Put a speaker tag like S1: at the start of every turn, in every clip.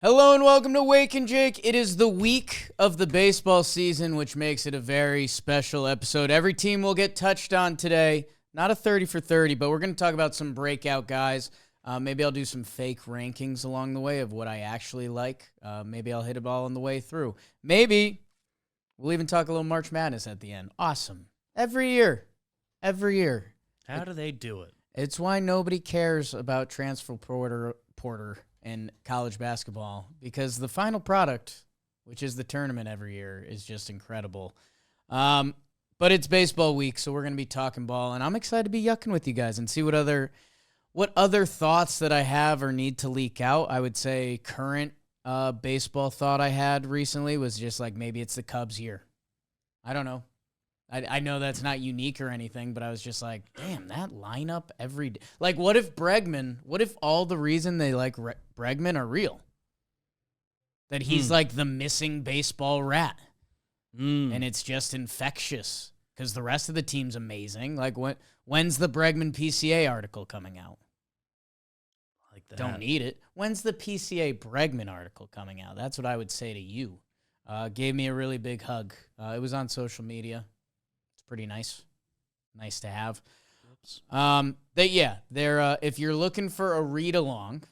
S1: Hello and welcome to Wake and Jake. It is the week of the baseball season, which makes it a very special episode. Every team will get touched on today. Not a 30 for 30, but we're going to talk about some breakout guys. Maybe I'll do some fake rankings along the way of what I actually like. Maybe I'll hit a ball on the way through. Maybe we'll even talk a little March Madness at the end. Awesome. Every year.
S2: How do they do it?
S1: It's why nobody cares about transfer porter in college basketball, because the final product, which is the tournament every year, is just incredible. But it's baseball week, so we're going to be talking ball, and I'm excited to be yucking with you guys and see what other thoughts that I have or need to leak out. I would say current baseball thought I had recently was just like maybe it's the Cubs year. I don't know. I know that's not unique or anything, but I was just like, damn, that lineup every day. Like, what if all the reason they like Bregman are real? That he's like the missing baseball rat. And it's just infectious because the rest of the team's amazing. Like, when's the Bregman PCA article coming out?
S2: Like that.
S1: Don't need it. When's the PCA Bregman article coming out? That's what I would say to you. Gave me a really big hug. It was on social media. Pretty nice to have. They're if you're looking for a read along,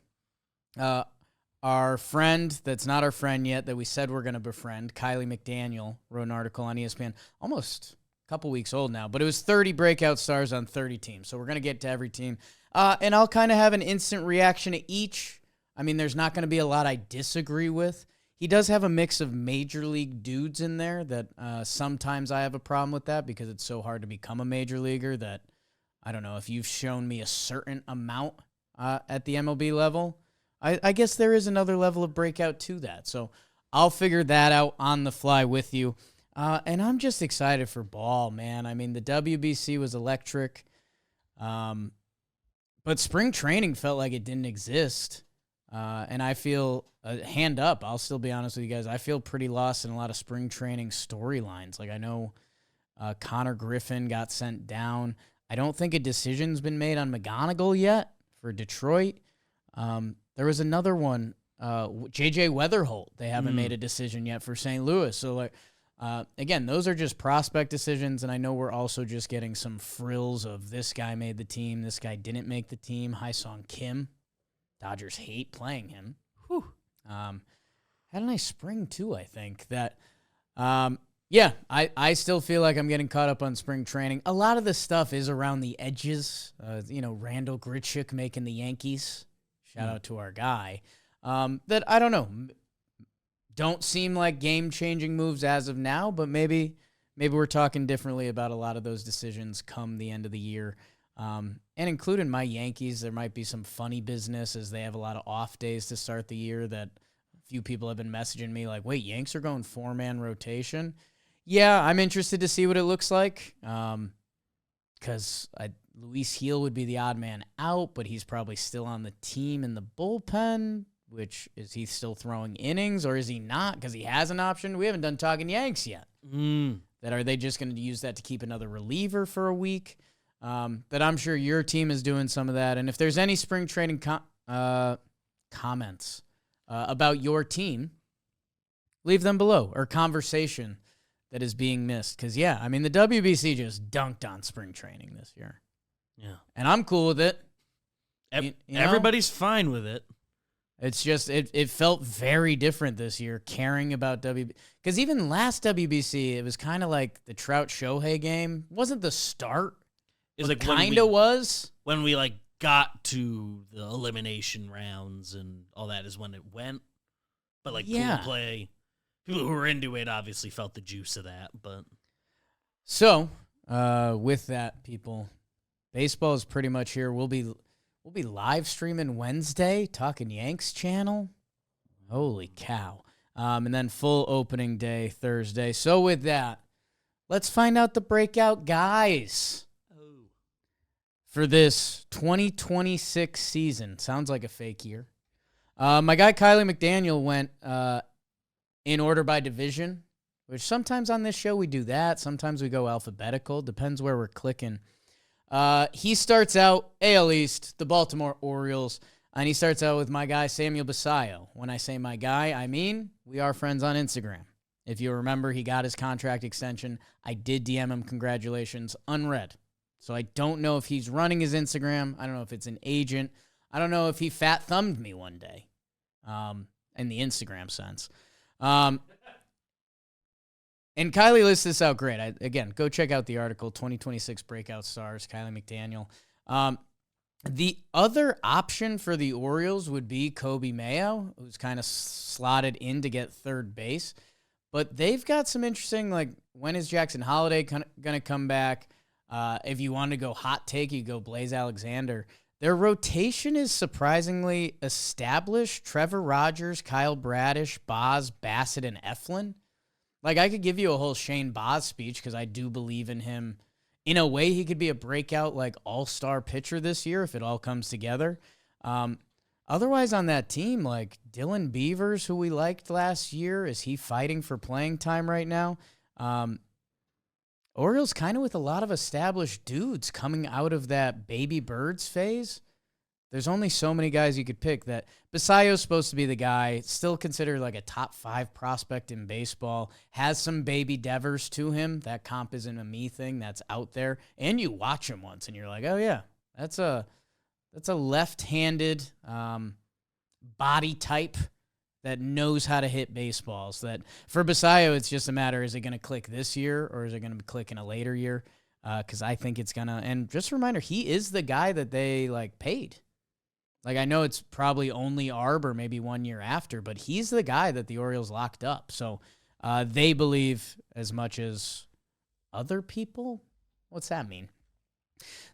S1: our friend that's not our friend yet that we said we're going to befriend, Kylie McDaniel, wrote an article on ESPN, almost a couple weeks old now, but it was 30 breakout stars on 30 teams. So we're going to get to every team, and I'll kind of have an instant reaction to each. I mean, there's not going to be a lot I disagree with. He does have a mix of major league dudes in there that sometimes I have a problem with that because it's so hard to become a major leaguer that, I don't know, if you've shown me a certain amount at the MLB level, I guess there is another level of breakout to that. So I'll figure that out on the fly with you. And I'm just excited for ball, man. I mean, the WBC was electric, but spring training felt like it didn't exist. And I feel, hand up, I'll still be honest with you guys, I feel pretty lost in a lot of spring training storylines. Like, I know Connor Griffin got sent down. I don't think a decision's been made on McGonigle yet for Detroit. There was another one, JJ Wetherholt. They haven't made a decision yet for St. Louis. So, like, again, those are just prospect decisions, and I know we're also just getting some frills of this guy made the team, this guy didn't make the team. Hyun-Sung Kim. Dodgers hate playing him. Whew. Had a nice spring, too, I think. I still feel like I'm getting caught up on spring training. A lot of the stuff is around the edges. Randall Grichuk making the Yankees. Shout out to our guy. That, I don't know, don't seem like game-changing moves as of now, but maybe we're talking differently about a lot of those decisions come the end of the year. And including my Yankees, there might be some funny business as they have a lot of off days to start the year that a few people have been messaging me like, wait, Yanks are going 4-man rotation? Yeah, I'm interested to see what it looks like because Luis Heel would be the odd man out, but he's probably still on the team in the bullpen, which is he still throwing innings or is he not because he has an option? We haven't done talking Yanks yet. That are they just going to use that to keep another reliever for a week? That I'm sure your team is doing some of that. And if there's any spring training comments about your team, leave them below, or conversation that is being missed. Because, the WBC just dunked on spring training this year.
S2: Yeah.
S1: And I'm cool with it.
S2: Everybody's fine with it.
S1: It's just, it felt very different this year, caring about WBC. Because even last WBC, it was kind of like the Trout-Shohei game. Wasn't the start.
S2: It was like when we like got to the elimination rounds and all that is when it went. But like pool play, people who were into it obviously felt the juice of that. But
S1: so with that, people, baseball is pretty much here. We'll be live streaming Wednesday, Talking Yanks channel. Holy cow! And then full opening day Thursday. So with that, let's find out the breakout guys for this 2026 season. Sounds like a fake year. My guy Kylie McDaniel went in order by division, which sometimes on this show we do that. Sometimes we go alphabetical. Depends where we're clicking. He starts out AL East, the Baltimore Orioles. And he starts out with my guy, Samuel Basallo. When I say my guy, I mean we are friends on Instagram. If you remember, he got his contract extension. I did DM him congratulations, unread. So I don't know if he's running his Instagram. I don't know if it's an agent. I don't know if he fat thumbed me one day, in the Instagram sense. And Kylie lists this out great. Again, go check out the article, 2026 Breakout Stars, Kylie McDaniel. The other option for the Orioles would be Coby Mayo, who's kind of slotted in to get third base. But they've got some interesting, like, when is Jackson Holiday going to come back? If you want to go hot take, you go Blaze Alexander. Their rotation is surprisingly established. Trevor Rogers, Kyle Bradish, Boz, Bassett, and Eflin. Like, I could give you a whole Shane Boz speech because I do believe in him. In a way, he could be a breakout, like, all-star pitcher this year if it all comes together. Otherwise, on that team, like Dylan Beavers, who we liked last year, is he fighting for playing time right now? Orioles kind of with a lot of established dudes coming out of that baby birds phase. There's only so many guys you could pick. That Basallo's supposed to be the guy, still considered like a top 5 prospect in baseball, has some baby Devers to him. That comp isn't a me thing, that's out there. And you watch him once and you're like, oh yeah, that's a left-handed body type that knows how to hit baseballs. That for Basallo, it's just a matter, is it going to click this year or is it going to click in a later year? Because I think it's going to. And just a reminder, he is the guy that they like paid. Like, I know it's probably only Arb or maybe 1 year after, but he's the guy that the Orioles locked up. So they believe as much as other people. What's that mean?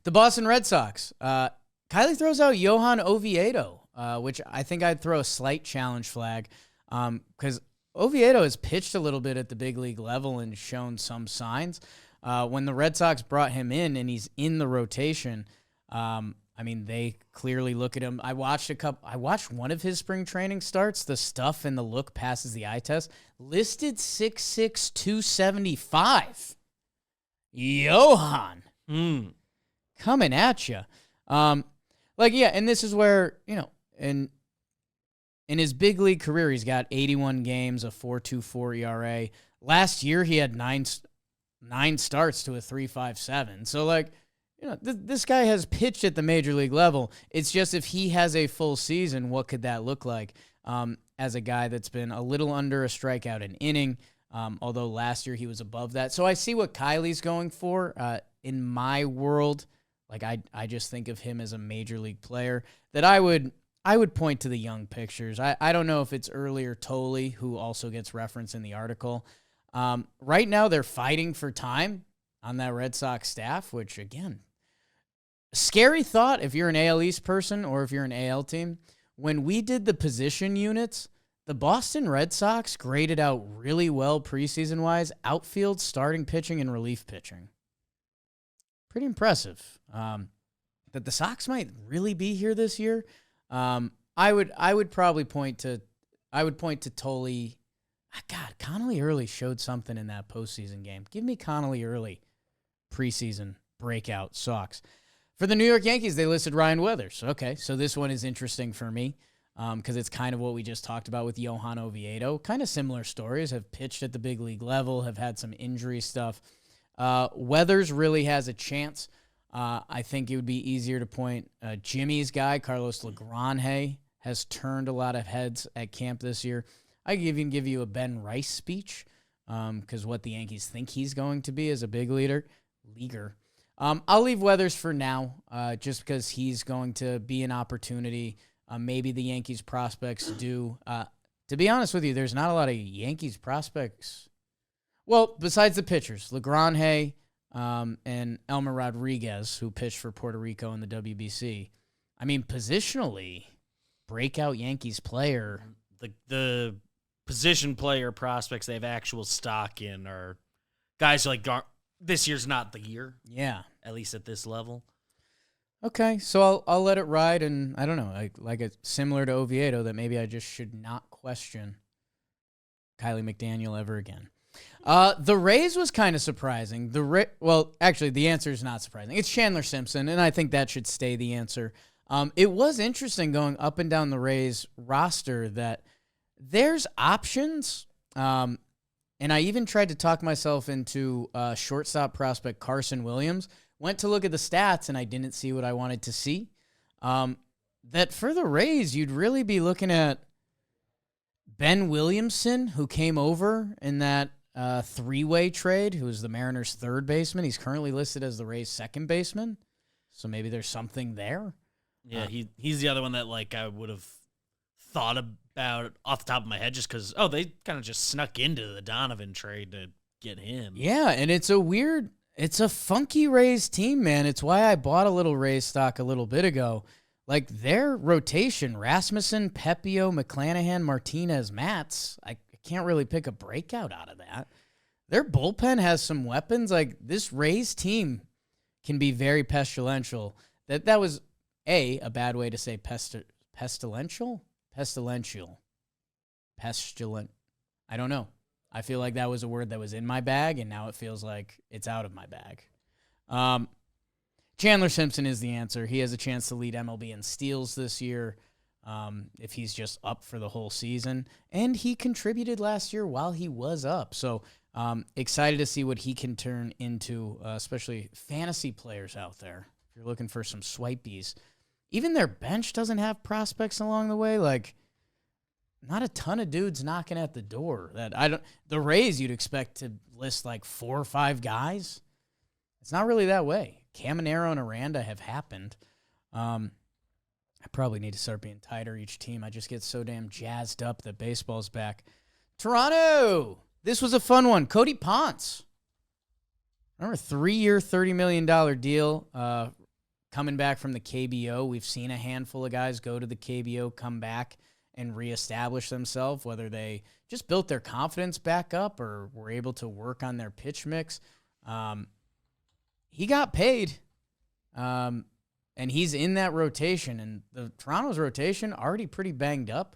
S1: The Boston Red Sox. Kylie throws out Johan Oviedo, which I think I'd throw a slight challenge flag because Oviedo has pitched a little bit at the big league level and shown some signs. When the Red Sox brought him in and he's in the rotation, I mean, they clearly look at him. I watched one of his spring training starts. The stuff and the look passes the eye test. Listed 6'6", 275. Johan. Coming at you. And this is where, in his big league career, he's got 81 games, a 4.24 ERA. Last year, he had nine starts to a 3.57. So, this guy has pitched at the major league level. It's just if he has a full season, what could that look like as a guy that's been a little under a strikeout an inning, although last year he was above that. So I see what Kylie's going for. In my world, I just think of him as a major league player that I would point to the young pictures. I don't know if it's earlier Tolley, who also gets referenced in the article. Right now they're fighting for time on that Red Sox staff, which, again, scary thought if you're an AL East person or if you're an AL team. When we did the position units, the Boston Red Sox graded out really well preseason-wise, outfield, starting pitching, and relief pitching. Pretty impressive. That the Sox might really be here this year. I would probably point to Tolley. God, Connolly Early showed something in that postseason game. Give me Connolly Early preseason breakout Sox. For the New York Yankees, they listed Ryan Weathers. Okay, so this one is interesting for me because it's kind of what we just talked about with Johan Oviedo. Kind of similar stories, have pitched at the big league level, have had some injury stuff. Weathers really has a chance. I think it would be easier to point Jimmy's guy, Carlos Legrange, has turned a lot of heads at camp this year. I could even give you a Ben Rice speech because what the Yankees think he's going to be as a big leaguer. I'll leave Weathers for now just because he's going to be an opportunity. Maybe the Yankees prospects do. To be honest with you, there's not a lot of Yankees prospects. Well, besides the pitchers, Legrange and Elmer Rodriguez, who pitched for Puerto Rico in the WBC. I mean, positionally, breakout Yankees player.
S2: The position player prospects they have actual stock in are guys like this year's not the year.
S1: Yeah.
S2: At least at this level.
S1: Okay, so I'll let it ride, and I don't know, like it's similar to Oviedo that maybe I just should not question Kylie McDaniel ever again. The Rays was kind of surprising. Well, actually, the answer is not surprising. It's Chandler Simpson, and I think that should stay the answer. It was interesting going up and down the Rays roster that there's options. And I even tried to talk myself into shortstop prospect Carson Williams. Went to look at the stats, and I didn't see what I wanted to see. That for the Rays, you'd really be looking at Ben Williamson, who came over in that three-way trade, who was the Mariners' third baseman. He's currently listed as the Rays' second baseman, so maybe there's something there.
S2: Yeah, he's the other one that like I would have thought about off the top of my head just because, they kind of just snuck into the Donovan trade to get him.
S1: Yeah, and it's a funky Rays team, man. It's why I bought a little Rays stock a little bit ago. Like, their rotation, Rasmussen, Pepio, McClanahan, Martinez, Matz, I can't really pick a breakout out of that. Their bullpen has some weapons. Like, this Rays team can be very pestilential. That was, a bad way to say pestilential? Pestilential. Pestilent. I don't know. I feel like that was a word that was in my bag, and now it feels like it's out of my bag. Chandler Simpson is the answer. He has a chance to lead MLB in steals this year if he's just up for the whole season. And he contributed last year while he was up. So excited to see what he can turn into, especially fantasy players out there. If you're looking for some swipeys. Even their bench doesn't have prospects along the way. Like, not a ton of dudes knocking at the door. The Rays, you'd expect to list like 4 or 5 guys. It's not really that way. Caminero and Aranda have happened. I probably need to start being tighter each team. I just get so damn jazzed up that baseball's back. Toronto! This was a fun one. Cody Ponce. Remember, 3-year, $30 million deal coming back from the KBO. We've seen a handful of guys go to the KBO, come back, and reestablish themselves, whether they just built their confidence back up or were able to work on their pitch mix. He got paid, and he's in that rotation. And the Toronto's rotation already pretty banged up.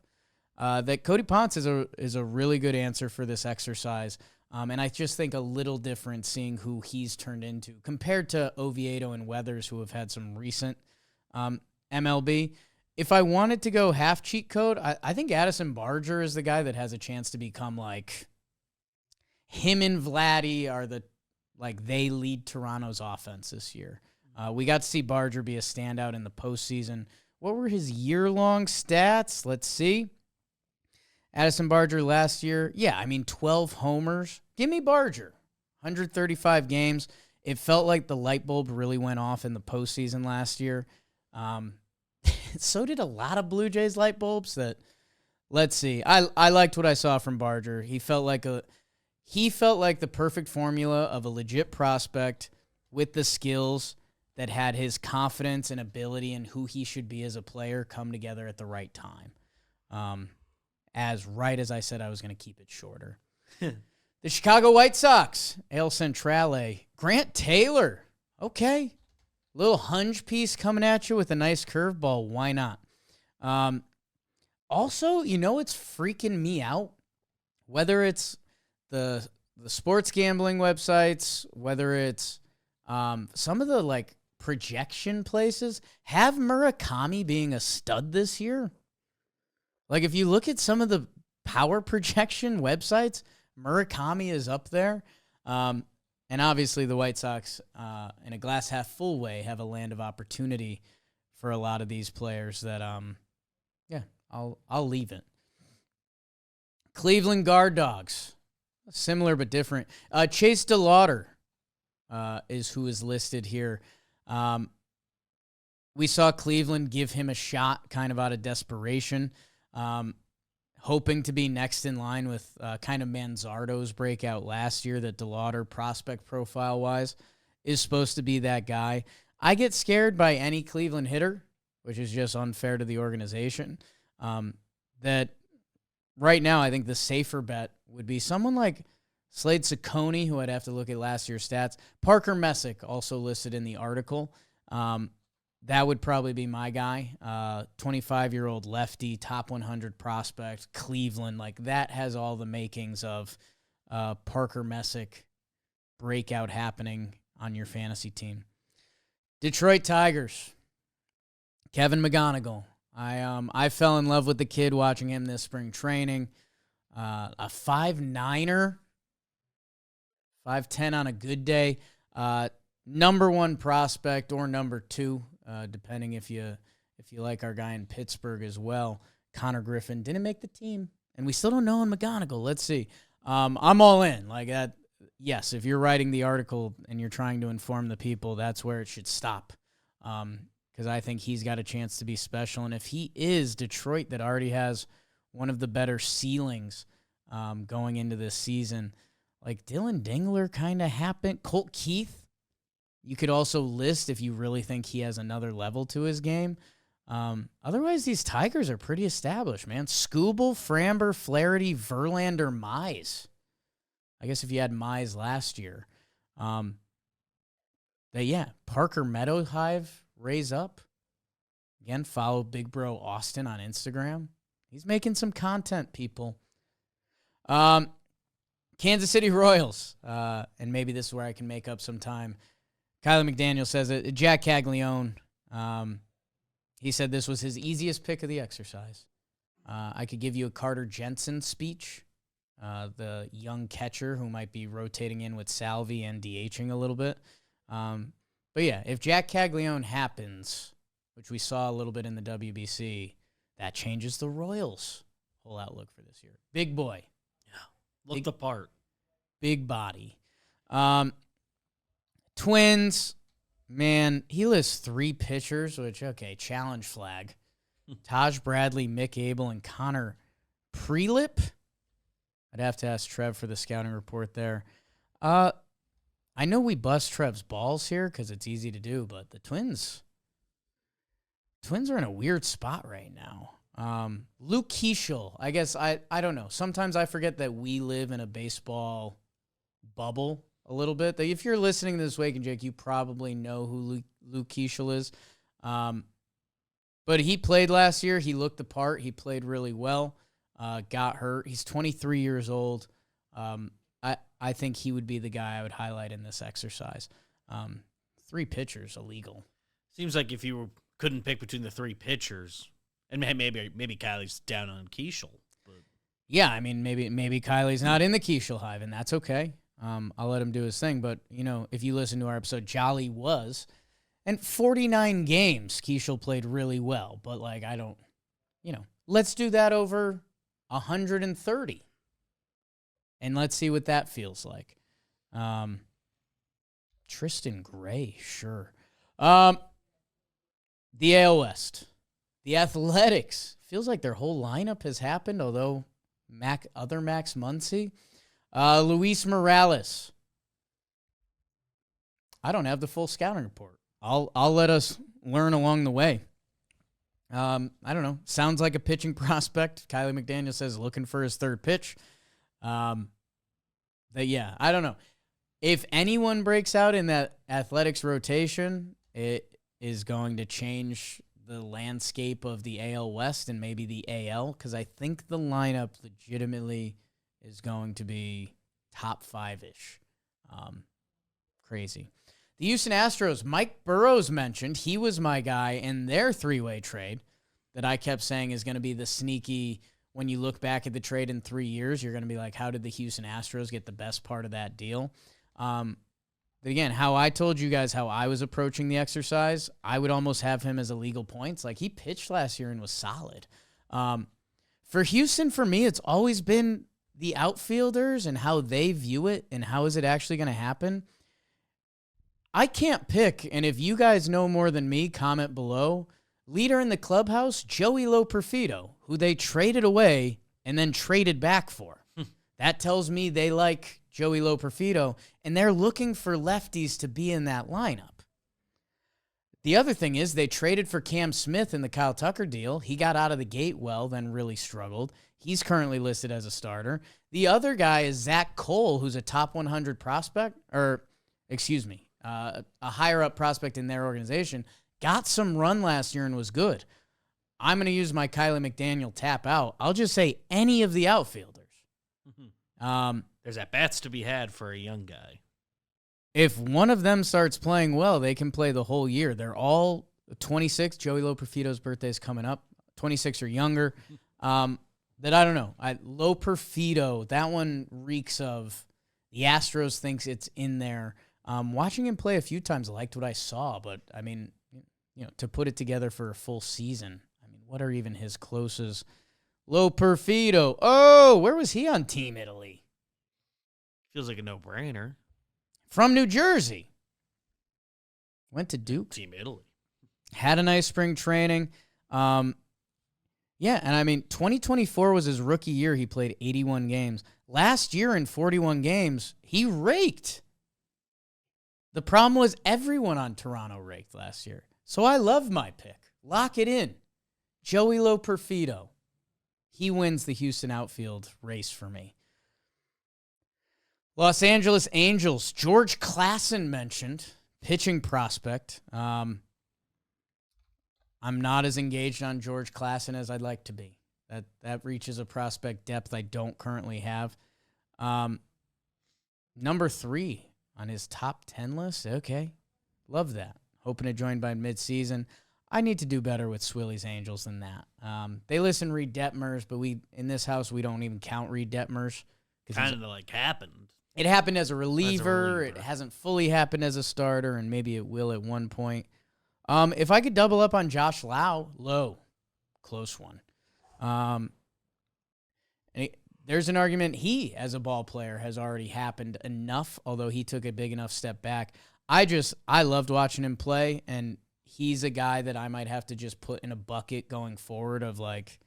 S1: That Cody Ponce is a really good answer for this exercise. And I just think a little different seeing who he's turned into compared to Oviedo and Weathers, who have had some recent MLB. If I wanted to go half cheat code, I think Addison Barger is the guy that has a chance to become like him and Vladdy are they lead Toronto's offense this year. We got to see Barger be a standout in the postseason. What were his year-long stats? Let's see. Addison Barger last year, 12 homers. Give me Barger. 135 games. It felt like the light bulb really went off in the postseason last year. So did a lot of Blue Jays light bulbs. Let's see. I liked what I saw from Barger. He felt like the perfect formula of a legit prospect with the skills that had his confidence and ability and who he should be as a player come together at the right time. As I said, I was going to keep it shorter. The Chicago White Sox, El Centrale, Grant Taylor. Okay. Little hunch piece coming at you with a nice curveball. Why not? Also, it's freaking me out. Whether it's the sports gambling websites, whether it's some of the projection places, have Murakami being a stud this year. Like, if you look at some of the power projection websites, Murakami is up there. And obviously the White Sox, in a glass half full way, have a land of opportunity for a lot of these players that, I'll leave it. Cleveland Guard Dogs. Similar but different. Chase DeLauter is who is listed here. We saw Cleveland give him a shot kind of out of desperation. Hoping to be next in line with kind of Manzardo's breakout last year that DeLauter prospect profile-wise is supposed to be that guy. I get scared by any Cleveland hitter, which is just unfair to the organization. That right now I think the safer bet would be someone like Slade Ciccone, who I'd have to look at last year's stats. Parker Messick, also listed in the article. That would probably be my guy. 25-year-old lefty, top 100 prospect, Cleveland. That has all the makings of Parker Messick breakout happening on your fantasy team. Detroit Tigers. Kevin McGonigle. I fell in love with the kid watching him this spring training. A 5'9", 5'10" on a good day. Number one prospect or number two, depending if you like our guy in Pittsburgh as well. Connor Griffin didn't make the team, and we still don't know on McGonigle. Let's see. I'm all in. Like that. Yes, if you're writing the article and you're trying to inform the people, that's where it should stop. Because I think he's got a chance to be special. And if he is, Detroit that already has one of the better ceilings going into this season, like Dylan Dingler kind of happened. Colt Keith, you could also list if you really think he has another level to his game. Otherwise, these Tigers are pretty established, man. Skubal, Framber, Flaherty, Verlander, Mize. I guess if you had Mize last year. Parker Meadowhive, raise up. Again, follow Big Bro Austin on Instagram. He's making some content, people. Kansas City Royals, and maybe this is where I can make up some time. Kylie McDaniel says it. Jac Caglianone, he said this was his easiest pick of the exercise. I could give you a Carter Jensen speech, the young catcher who might be rotating in with Salvi and DHing a little bit. But yeah, if Jac Caglianone happens, which we saw a little bit in the WBC, that changes the Royals' whole outlook for this year. Big boy.
S2: Looked the part.
S1: Big body. Twins, man, he lists 3 pitchers, which, okay, challenge flag. Taj Bradley, Mick Abel, and Connor Prelip. I'd have to ask Trev for the scouting report there. I know we bust Trev's balls here because it's easy to do, but the Twins are in a weird spot right now. Luke Keeschel, I guess I don't know. Sometimes I forget that we live in a baseball bubble a little bit. That if you're listening to this Wake and Jake, you probably know who Luke Keeschel is. But he played last year. He looked the part. He played really well. Got hurt. He's 23 years old. I think he would be the guy I would highlight in this exercise. 3 pitchers illegal.
S2: Seems like if you couldn't pick between the 3 pitchers, and maybe Kylie's down on Keeschel. But.
S1: Yeah, I mean, maybe Kylie's not in the Keeschel hive, and that's okay. I'll let him do his thing. But, if you listen to our episode, Jolly was. And 49 games, Keeschel played really well. But, let's do that over 130. And let's see what that feels like. Tristan Gray, sure. The AL West. The Athletics. Feels like their whole lineup has happened, although Max Muncy. Luis Morales. I don't have the full scouting report. I'll let us learn along the way. I don't know. Sounds like a pitching prospect. Kylie McDaniel says looking for his 3rd pitch. I don't know. If anyone breaks out in that Athletics rotation, it is going to change the landscape of the AL West and maybe the AL, because I think the lineup legitimately is going to be top 5-ish. Crazy. The Houston Astros, Mike Burrows mentioned. He was my guy in their 3-way trade that I kept saying is going to be the sneaky, when you look back at the trade in 3 years, you're going to be like, how did the Houston Astros get the best part of that deal? But again, how I told you guys how I was approaching the exercise, I would almost have him as illegal points. Like, he pitched last year and was solid. For Houston, for me, it's always been the outfielders and how they view it and how is it actually going to happen. I can't pick, and if you guys know more than me, comment below. Leader in the clubhouse, Joey Loperfido, who they traded away and then traded back for. That tells me they like Joey Loperfido, and they're looking for lefties to be in that lineup. The other thing is they traded for Cam Smith in the Kyle Tucker deal. He got out of the gate well, then really struggled. He's currently listed as a starter. The other guy is Zach Cole, who's a top 100 prospect, a higher-up prospect in their organization. Got some run last year and was good. I'm going to use my Kylie McDaniel tap out. I'll just say any of the outfielders.
S2: There's at-bats to be had for a young guy.
S1: If one of them starts playing well, they can play the whole year. They're all 26. Joey Loperfido's birthday is coming up. 26 or younger. That I don't know. Loperfido, that one reeks of the Astros thinks it's in there. Watching him play a few times, I liked what I saw, but I mean, to put it together for a full season, I mean, what are even his closest? Loperfido. Oh, where was he on Team Italy?
S2: Feels like a no-brainer.
S1: From New Jersey. Went to Duke.
S2: Team Italy.
S1: Had a nice spring training. Yeah, and I mean, 2024 was his rookie year. He played 81 games. Last year in 41 games, he raked. The problem was everyone on Toronto raked last year. So I love my pick. Lock it in. Joey Loperfido. He wins the Houston outfield race for me. Los Angeles Angels. George Klassen mentioned. Pitching prospect. I'm not as engaged on George Klassen as I'd like to be. That reaches a prospect depth I don't currently have. Number 3 on his top 10 list. Okay. Love that. Hoping to join by midseason. I need to do better with Swilly's Angels than that. They listen Reed Detmers, but in this house, we don't even count Reed Detmers.
S2: Kind of like happened.
S1: It happened as a reliever. It hasn't fully happened as a starter, and maybe it will at one point. If I could double up on Josh Lowe, close one. There's an argument he, as a ball player, has already happened enough, although he took a big enough step back. I loved watching him play, and he's a guy that I might have to just put in a bucket going forward of like,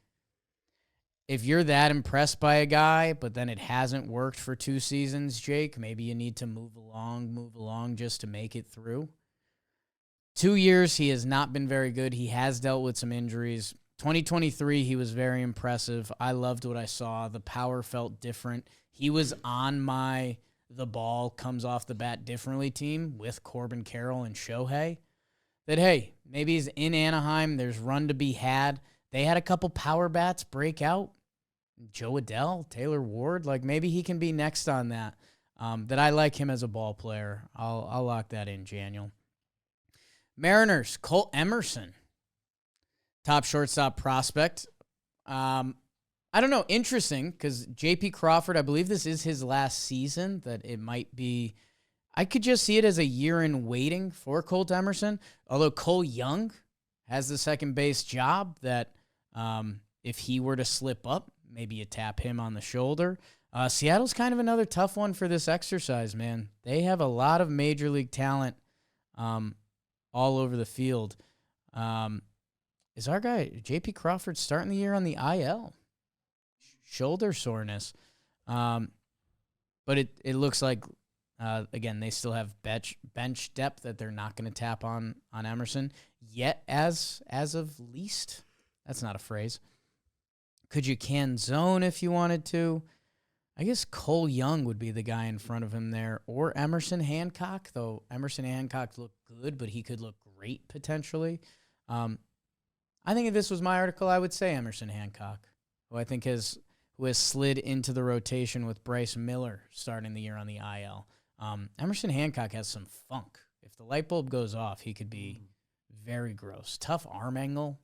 S1: if you're that impressed by a guy, but then it hasn't worked for 2 seasons, Jake, maybe you need to move along just to make it through. 2 years, he has not been very good. He has dealt with some injuries. 2023, he was very impressive. I loved what I saw. The power felt different. He was on the ball comes off the bat differently team with Corbin Carroll and Shohei. That, hey, maybe he's in Anaheim. There's run to be had. They had a couple power bats break out. Joe Adell, Taylor Ward, like maybe he can be next on that. That I like him as a ball player. I'll lock that in, Janiel. Mariners, Colt Emerson, top shortstop prospect. I don't know, interesting, because J.P. Crawford, I believe this is his last season, that it might be, I could just see it as a year in waiting for Colt Emerson, although Cole Young has the second base job that if he were to slip up, maybe you tap him on the shoulder. Seattle's kind of another tough one for this exercise, man. They have a lot of major league talent all over the field. Is our guy, J.P. Crawford, starting the year on the IL? Shoulder soreness. But it looks like, again, they still have bench depth that they're not going to tap on Emerson yet as of least. That's not a phrase. Could you can zone if you wanted to? I guess Cole Young would be the guy in front of him there, or Emerson Hancock, though Emerson Hancock looked good, but he could look great potentially. I think if this was my article, I would say Emerson Hancock, who I think has slid into the rotation with Bryce Miller starting the year on the IL. Emerson Hancock has some funk. If the light bulb goes off, he could be very gross. Tough arm angle.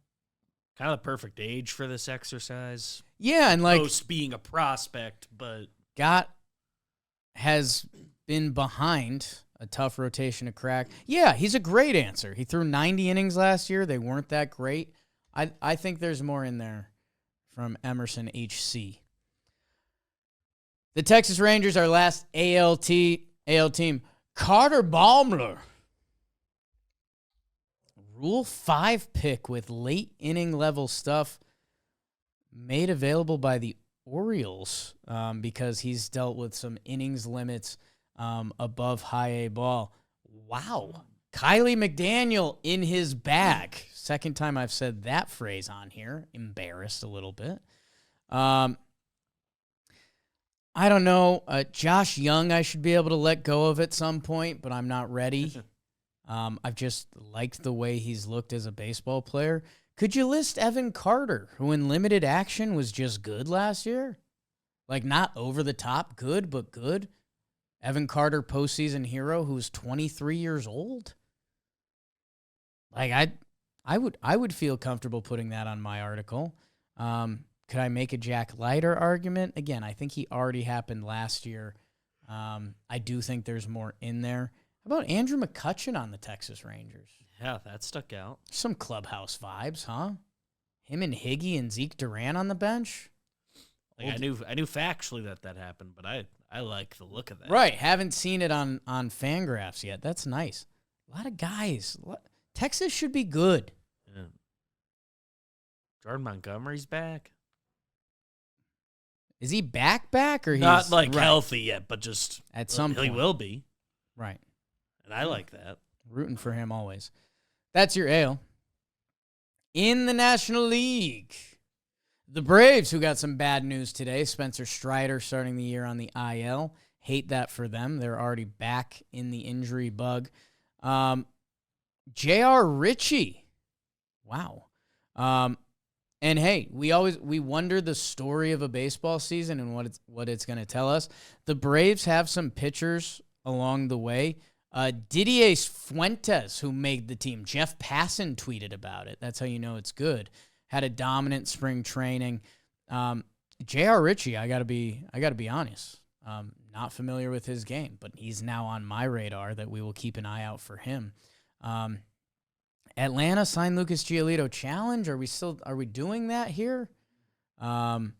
S2: Kind of the perfect age for this exercise.
S1: Yeah, and like
S2: Post being a prospect, but
S1: has been behind a tough rotation to crack. Yeah, he's a great answer. He threw 90 innings last year. They weren't that great. I think there's more in there from Emerson HC. The Texas Rangers, our last AL team. Carter Baumler. Rule 5 pick with late inning level stuff made available by the Orioles because he's dealt with some innings limits above high A ball. Wow. Kylie McDaniel in his bag. Second time I've said that phrase on here. Embarrassed a little bit. I don't know. Josh Young, I should be able to let go of at some point, but I'm not ready. I've just liked the way he's looked as a baseball player. Could you list Evan Carter, who in limited action was just good last year? Like, not over the top good, but good. Evan Carter, postseason hero, who's 23 years old. Like, I would feel comfortable putting that on my article. Could I make a Jack Leiter argument? Again, I think he already happened last year. I do think there's more in there. How about Andrew McCutchen on the Texas Rangers?
S2: Yeah, that stuck out.
S1: Some clubhouse vibes, huh? Him and Higgy and Zeke Duran on the bench.
S2: Like I knew factually that happened, but I like the look of that.
S1: Right, haven't seen it on Fangraphs yet. That's nice. A lot of guys. Texas should be good.
S2: Yeah. Jordan Montgomery's back.
S1: Is he back or he's
S2: not like healthy yet, but just
S1: at some point
S2: he will be.
S1: Right.
S2: And I like that.
S1: Rooting for him always. That's your ale. In the National League, the Braves, who got some bad news today. Spencer Strider starting the year on the IL. Hate that for them. They're already back in the injury bug. JR Ritchie. Wow. And hey, we wonder the story of a baseball season and what it's going to tell us. The Braves have some pitchers along the way. Didier Fuentes, who made the team. Jeff Passan tweeted about it. That's how you know it's good. Had a dominant spring training. JR Ritchie, I gotta be honest. Not familiar with his game, but he's now on my radar that we will keep an eye out for him. Atlanta signed Lucas Giolito. Challenge? Are we doing that here? Because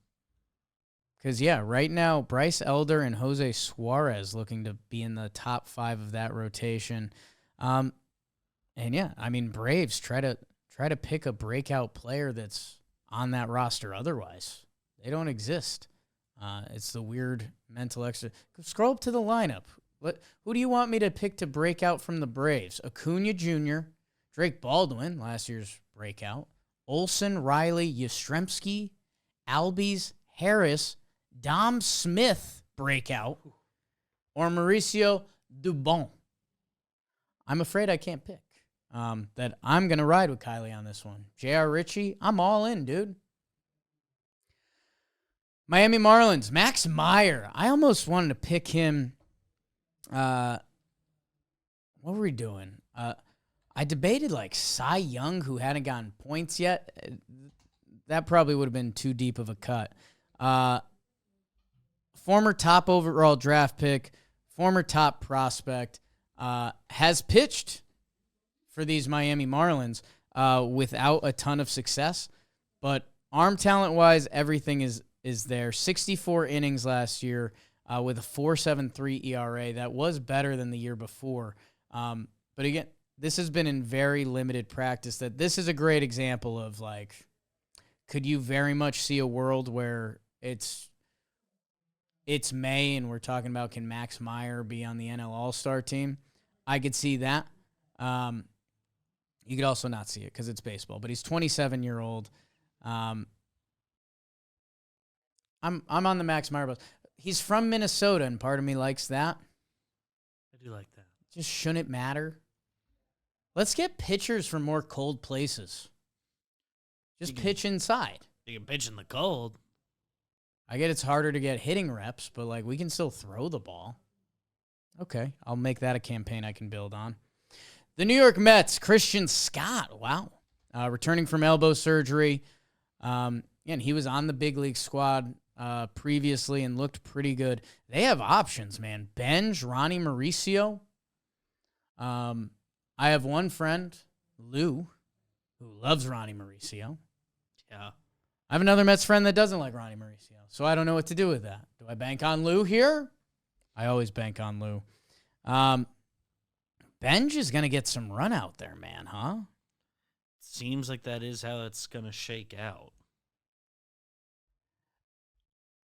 S1: right now Bryce Elder and Jose Suarez looking to be in the top 5 of that rotation. Braves try to pick a breakout player that's on that roster. Otherwise, they don't exist. It's the weird mental extra. Scroll up to the lineup. Who do you want me to pick to break out from the Braves? Acuna Jr., Drake Baldwin, last year's breakout, Olsen, Riley, Yastrzemski, Albies, Harris, Dom Smith, breakout, or Mauricio Dubon. I'm afraid I can't pick. That I'm going to ride with Kylie on this one. JR Ritchie, I'm all in, dude. Miami Marlins, Max Meyer. I almost wanted to pick him. What were we doing? I debated like Cy Young, who hadn't gotten points yet. That probably would have been too deep of a cut. Former top overall draft pick, former top prospect, has pitched for these Miami Marlins without a ton of success. But arm talent-wise, everything is there. 64 innings last year with a 4.73 ERA. That was better than the year before. But again, this has been in very limited practice. This is a great example of, like, could you very much see a world where it's May and we're talking about can Max Meyer be on the NL All-Star team? I could see that. You could also not see it because it's baseball. But he's 27-year-old. I'm on the Max Meyer bus. He's from Minnesota, and part of me likes that.
S2: I do like that.
S1: Just shouldn't matter. Let's get pitchers from more cold places. Just pitch inside.
S2: You can pitch in the cold.
S1: I get it's harder to get hitting reps, but like we can still throw the ball. Okay, I'll make that a campaign I can build on. The New York Mets, Christian Scott. Wow. Returning from elbow surgery. And he was on the big league squad previously and looked pretty good. They have options, man. Benj, Ronnie Mauricio. I have one friend, Lou, who loves Ronnie Mauricio.
S2: Yeah.
S1: I have another Mets friend that doesn't like Ronnie Mauricio, so I don't know what to do with that. Do I bank on Lou here? I always bank on Lou. Benj is going to get some run out there, man, huh?
S2: Seems like that is how it's going to shake out.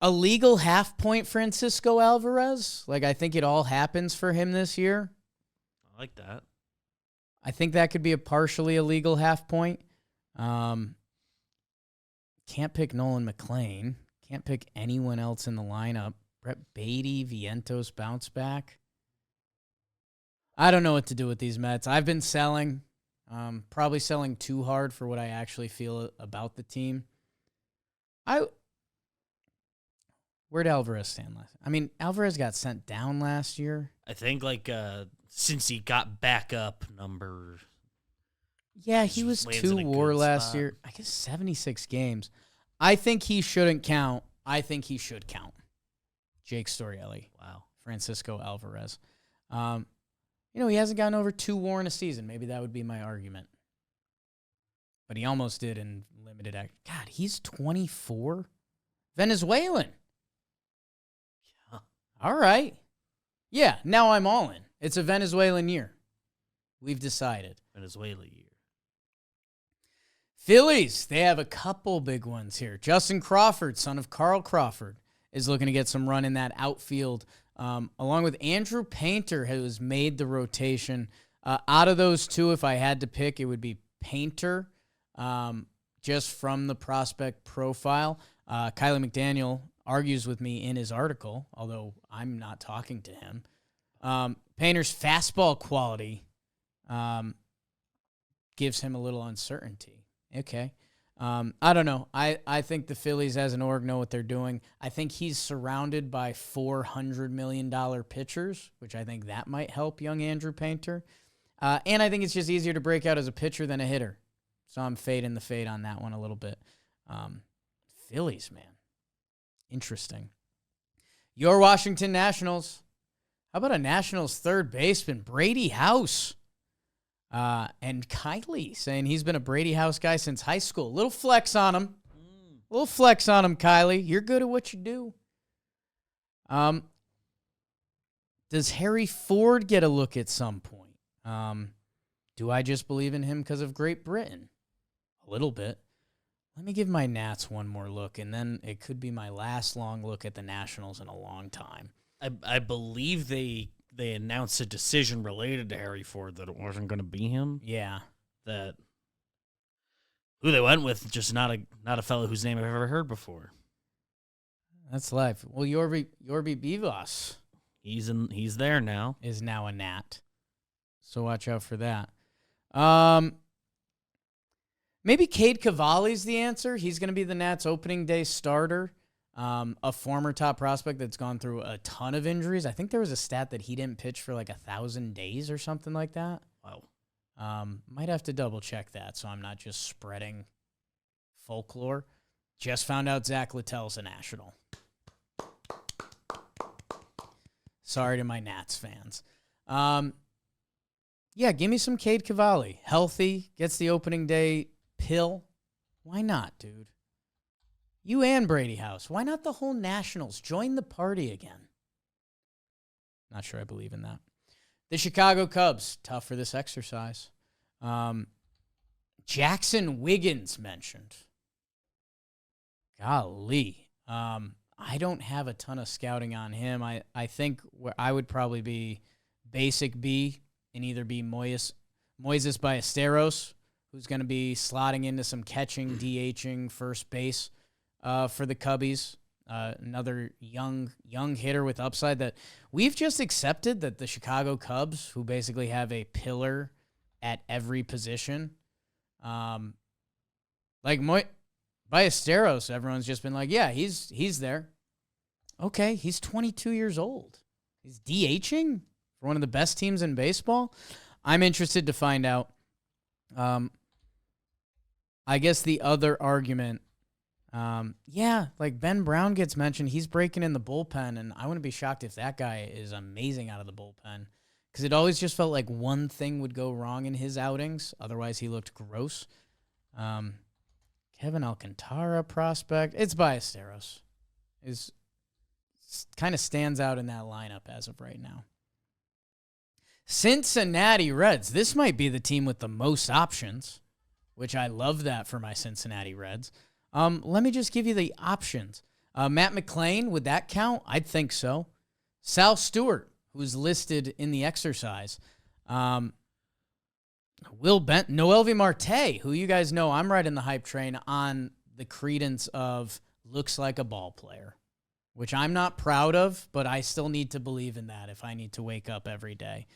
S1: A legal half point Francisco Alvarez? Like, I think it all happens for him this year.
S2: I like that.
S1: I think that could be a partially illegal half point. Can't pick Nolan McLean. Can't pick anyone else in the lineup. Brett Beatty, Vientos bounce back. I don't know what to do with these Mets. I've been selling. Probably selling too hard for what I actually feel about the team. Where'd Alvarez stand last? I mean, Alvarez got sent down last year.
S2: I think, like, since he got back up number
S1: Yeah, he was
S2: lands in a
S1: 2 WAR
S2: good
S1: last
S2: spot.
S1: year. I guess 76 games. I think he shouldn't count. I think he should count. Jake Storielli.
S2: Wow.
S1: Francisco Alvarez. He hasn't gotten over 2 WAR in a season. Maybe that would be my argument. But he almost did in limited act. God, he's 24? Venezuelan.
S2: Yeah.
S1: All right. Yeah, now I'm all in. It's a Venezuelan year. We've decided.
S2: Venezuela year.
S1: Phillies, they have a couple big ones here. Justin Crawford, son of Carl Crawford, is looking to get some run in that outfield, along with Andrew Painter, who has made the rotation. Out of those two, if I had to pick, it would be Painter, just from the prospect profile. Kylie McDaniel argues with me in his article, although I'm not talking to him. Painter's fastball quality gives him a little uncertainty. Okay. I don't know. I think the Phillies as an org know what they're doing. I think he's surrounded by $400 million pitchers, which I think that might help young Andrew Painter. And I think it's just easier to break out as a pitcher than a hitter. So I'm fading the fade on that one a little bit. Phillies, man. Interesting. Your Washington Nationals. How about a Nationals third baseman, Brady House? And Kylie saying he's been a Brady House guy since high school. Little flex on him. Little flex on him, Kylie. You're good at what you do. Does Harry Ford get a look at some point? Do I just believe in him because of Great Britain? A little bit. Let me give my Nats one more look, and then it could be my last long look at the Nationals in a long time.
S2: I believe they announced a decision related to Harry Ford that it wasn't going to be him.
S1: Yeah.
S2: That who they went with, just not a fellow whose name I've ever heard before.
S1: That's life. Well, Yorby Bivas.
S2: He's there now.
S1: Is now a Nat. So watch out for that. Maybe Cade Cavalli's the answer. He's going to be the Nats opening day starter. A former top prospect that's gone through a ton of injuries. I think there was a stat that he didn't pitch for like 1,000 days or something like that.
S2: Wow.
S1: Might have to double check that so I'm not just spreading folklore. Just found out Zach Littell's a National. Sorry to my Nats fans. Yeah, give me some Cade Cavalli. Healthy, gets the opening day pill. Why not, dude? You and Brady House. Why not the whole Nationals? Join the party again. Not sure I believe in that. The Chicago Cubs. Tough for this exercise. Jackson Wiggins mentioned. Golly. I don't have a ton of scouting on him. I think where I would probably be basic B and either be Moises Ballesteros, who's going to be slotting into some catching, DHing, first base for the Cubbies. Another young hitter with upside that we've just accepted that the Chicago Cubs, who basically have a pillar at every position, like Ballesteros, everyone's just been like, yeah, he's there. Okay, he's 22 years old. He's DHing for one of the best teams in baseball. I'm interested to find out. I guess the other argument, like Ben Brown gets mentioned. He's breaking in the bullpen, and I wouldn't be shocked if that guy is amazing out of the bullpen because it always just felt like one thing would go wrong in his outings. Otherwise, he looked gross. Kevin Alcantara prospect. It's Ballesteros. Kind of stands out in that lineup as of right now. Cincinnati Reds. This might be the team with the most options, which I love that for my Cincinnati Reds. Let me just give you the options. Matt McClain, would that count? I'd think so. Sal Stewart, who's listed in the exercise. Will Bent, Noelvi Marte, who you guys know I'm riding the hype train on the credence of looks like a ball player, which I'm not proud of, but I still need to believe in that if I need to wake up every day.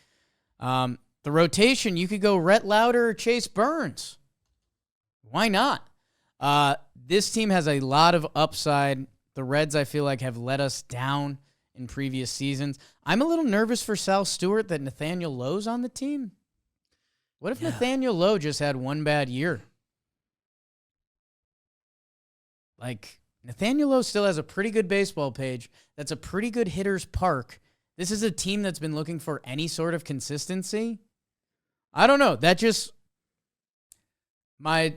S1: The rotation, you could go Rhett Lauder or Chase Burns. Why not? This team has a lot of upside. The Reds, I feel like, have let us down in previous seasons. I'm a little nervous for Sal Stewart that Nathaniel Lowe's on the team. What if Nathaniel Lowe just had one bad year? Like, Nathaniel Lowe still has a pretty good baseball page. That's a pretty good hitter's park. This is a team that's been looking for any sort of consistency. I don't know. That just, my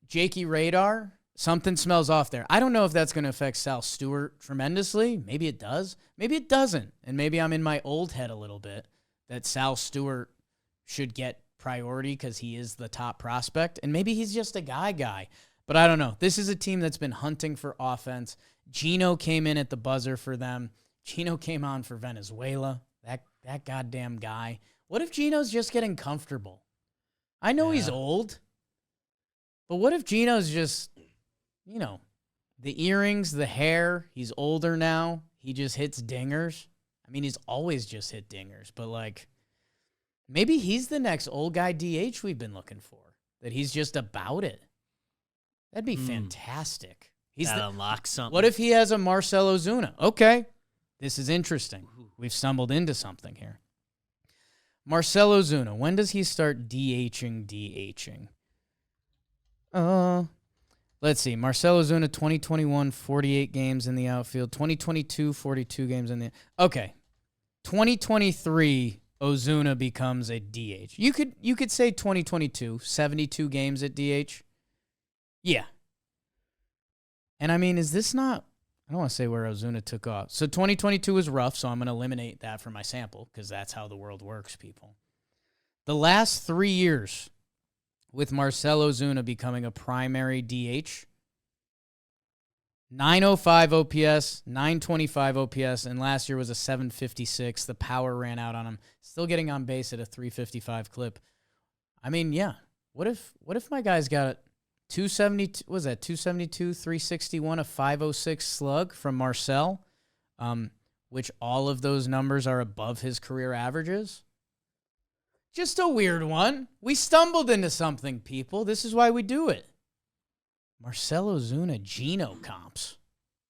S1: Jakey radar, something smells off there. I don't know if that's going to affect Sal Stewart tremendously. Maybe it does. Maybe it doesn't. And maybe I'm in my old head a little bit that Sal Stewart should get priority because he is the top prospect. And maybe he's just a guy. But I don't know. This is a team that's been hunting for offense. Gino came in at the buzzer for them. Gino came on for Venezuela. That goddamn guy. What if Gino's just getting comfortable? I know he's old, but what if Gino's just, the earrings, the hair, he's older now. He just hits dingers. I mean, he's always just hit dingers, but like, maybe he's the next old guy DH we've been looking for, that he's just about it. That'd be fantastic.
S2: That unlocks something.
S1: What if he has a Marcell Ozuna? Okay, this is interesting. We've stumbled into something here. Marcell Ozuna, when does he start DHing? Let's see. Marcell Ozuna, 2021, 48 games in the outfield. 2022, 42 games in the... Okay. 2023, Ozuna becomes a DH. You could say 2022, 72 games at DH. Yeah. And I mean, is this not... I don't want to say where Ozuna took off. So 2022 was rough, so I'm going to eliminate that from my sample because that's how the world works, people. The last 3 years with Marcell Ozuna becoming a primary DH, 905 OPS, 925 OPS, and last year was a 756. The power ran out on him. Still getting on base at a 355 clip. I mean, yeah. What if my guy's got 272, was that 272, 361, a 506 slug from Marcell, which all of those numbers are above his career averages? Just a weird one. We stumbled into something, people. This is why we do it. Marcell Ozuna Gino comps.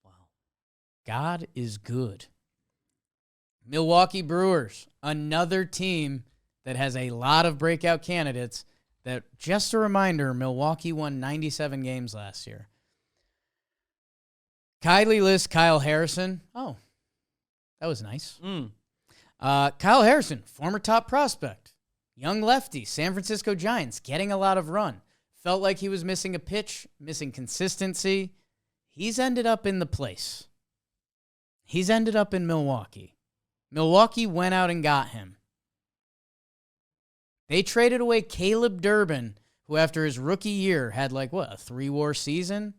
S1: Wow. God is good. Milwaukee Brewers, another team that has a lot of breakout candidates. That, just a reminder, Milwaukee won 97 games last year. Kylie lists Kyle Harrison. Oh, that was nice. Kyle Harrison, former top prospect. Young lefty, San Francisco Giants, getting a lot of run. Felt like he was missing a pitch, missing consistency. He's ended up in the place. He's ended up in Milwaukee. Milwaukee went out and got him. They traded away Caleb Durbin, who after his rookie year had a 3-WAR season,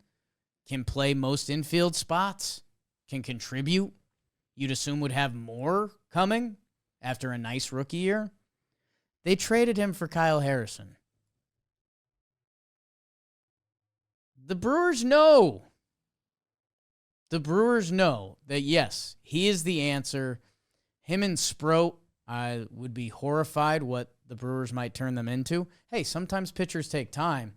S1: can play most infield spots, can contribute. You'd assume would have more coming after a nice rookie year. They traded him for Kyle Harrison. The Brewers know. The Brewers know that, yes, he is the answer. Him and Sproat, I would be horrified what the Brewers might turn them into. Hey, sometimes pitchers take time.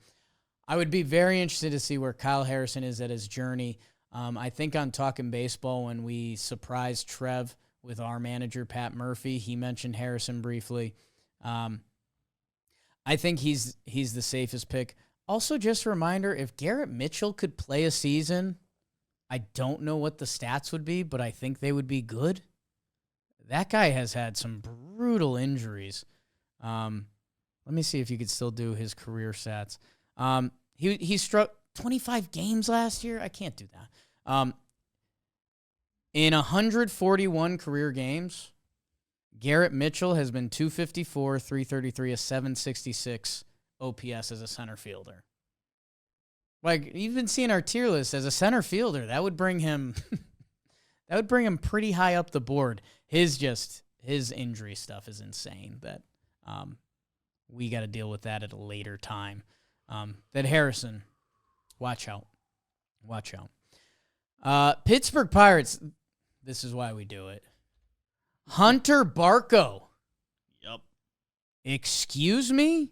S1: I would be very interested to see where Kyle Harrison is at his journey. I think on Talking Baseball, when we surprised Trev with our manager, Pat Murphy, he mentioned Harrison briefly. I think he's the safest pick. Also, just a reminder, if Garrett Mitchell could play a season, I don't know what the stats would be, but I think they would be good. That guy has had some brutal injuries. Let me see if you could still do his career stats. He struck 25 games last year. I can't do that. In 141 career games, Garrett Mitchell has been 254, 333, a 766 OPS as a center fielder. Like, you've been seeing our tier list as a center fielder. That would bring him pretty high up the board. His injury stuff is insane. That we got to deal with that at a later time. That Harrison, watch out. Pittsburgh Pirates, this is why we do it. Hunter Barco.
S2: Yep.
S1: Excuse me?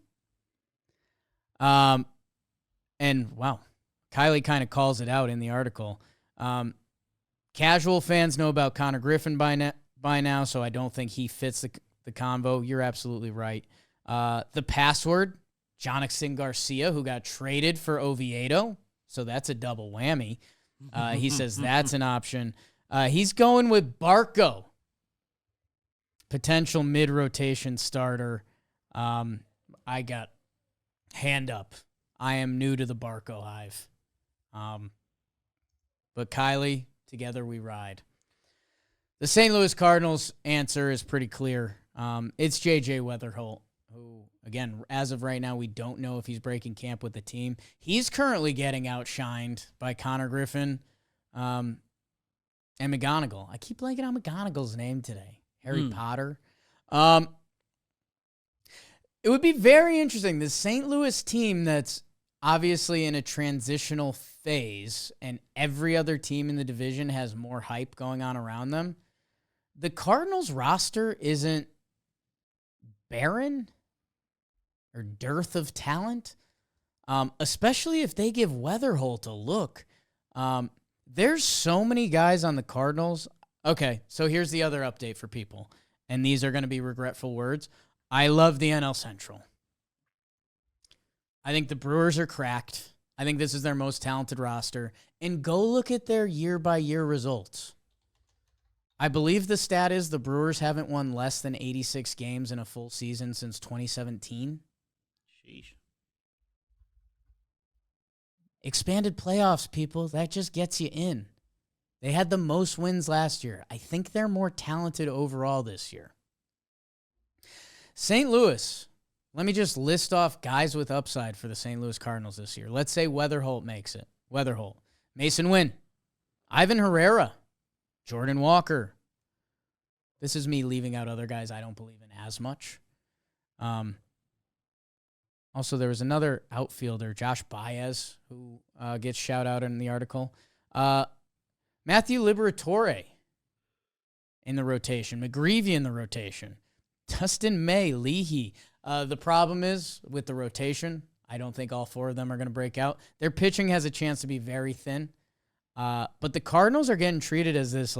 S1: And wow, Kylie kind of calls it out in the article. Casual fans know about Connor Griffin by now, so I don't think he fits the convo. You're absolutely right. The password, Jonathan Garcia, who got traded for Oviedo. So that's a double whammy. He says that's an option. He's going with Barco, potential mid-rotation starter. I got hand up. I am new to the Barco hive. But Kylie, together we ride. The St. Louis Cardinals answer is pretty clear. It's JJ Wetherholt, who, again, as of right now, we don't know if he's breaking camp with the team. He's currently getting outshined by Connor Griffin and McGonigle. I keep blanking on McGonigle's name today. Harry Potter. It would be very interesting. The St. Louis team that's obviously in a transitional phase and every other team in the division has more hype going on around them. The Cardinals roster isn't barren or dearth of talent, especially if they give Wetherholt a look. There's so many guys on the Cardinals. Okay, so here's the other update for people, and these are going to be regretful words. I love the NL Central. I think the Brewers are cracked. I think this is their most talented roster. And go look at their year-by-year results. I believe the stat is the Brewers haven't won less than 86 games in a full season since 2017.
S2: Sheesh.
S1: Expanded playoffs, people. That just gets you in. They had the most wins last year. I think they're more talented overall this year. St. Louis. Let me just list off guys with upside for the St. Louis Cardinals this year. Let's say Wetherholt makes it. Wetherholt. Mason Wynn. Ivan Herrera. Jordan Walker. This is me leaving out other guys I don't believe in as much. Also, there was another outfielder, Josh Baez, who gets shout out in the article. Matthew Liberatore in the rotation. McGreevy in the rotation. Dustin May, Leahy. The problem is with the rotation, I don't think all four of them are going to break out. Their pitching has a chance to be very thin. But the Cardinals are getting treated as this,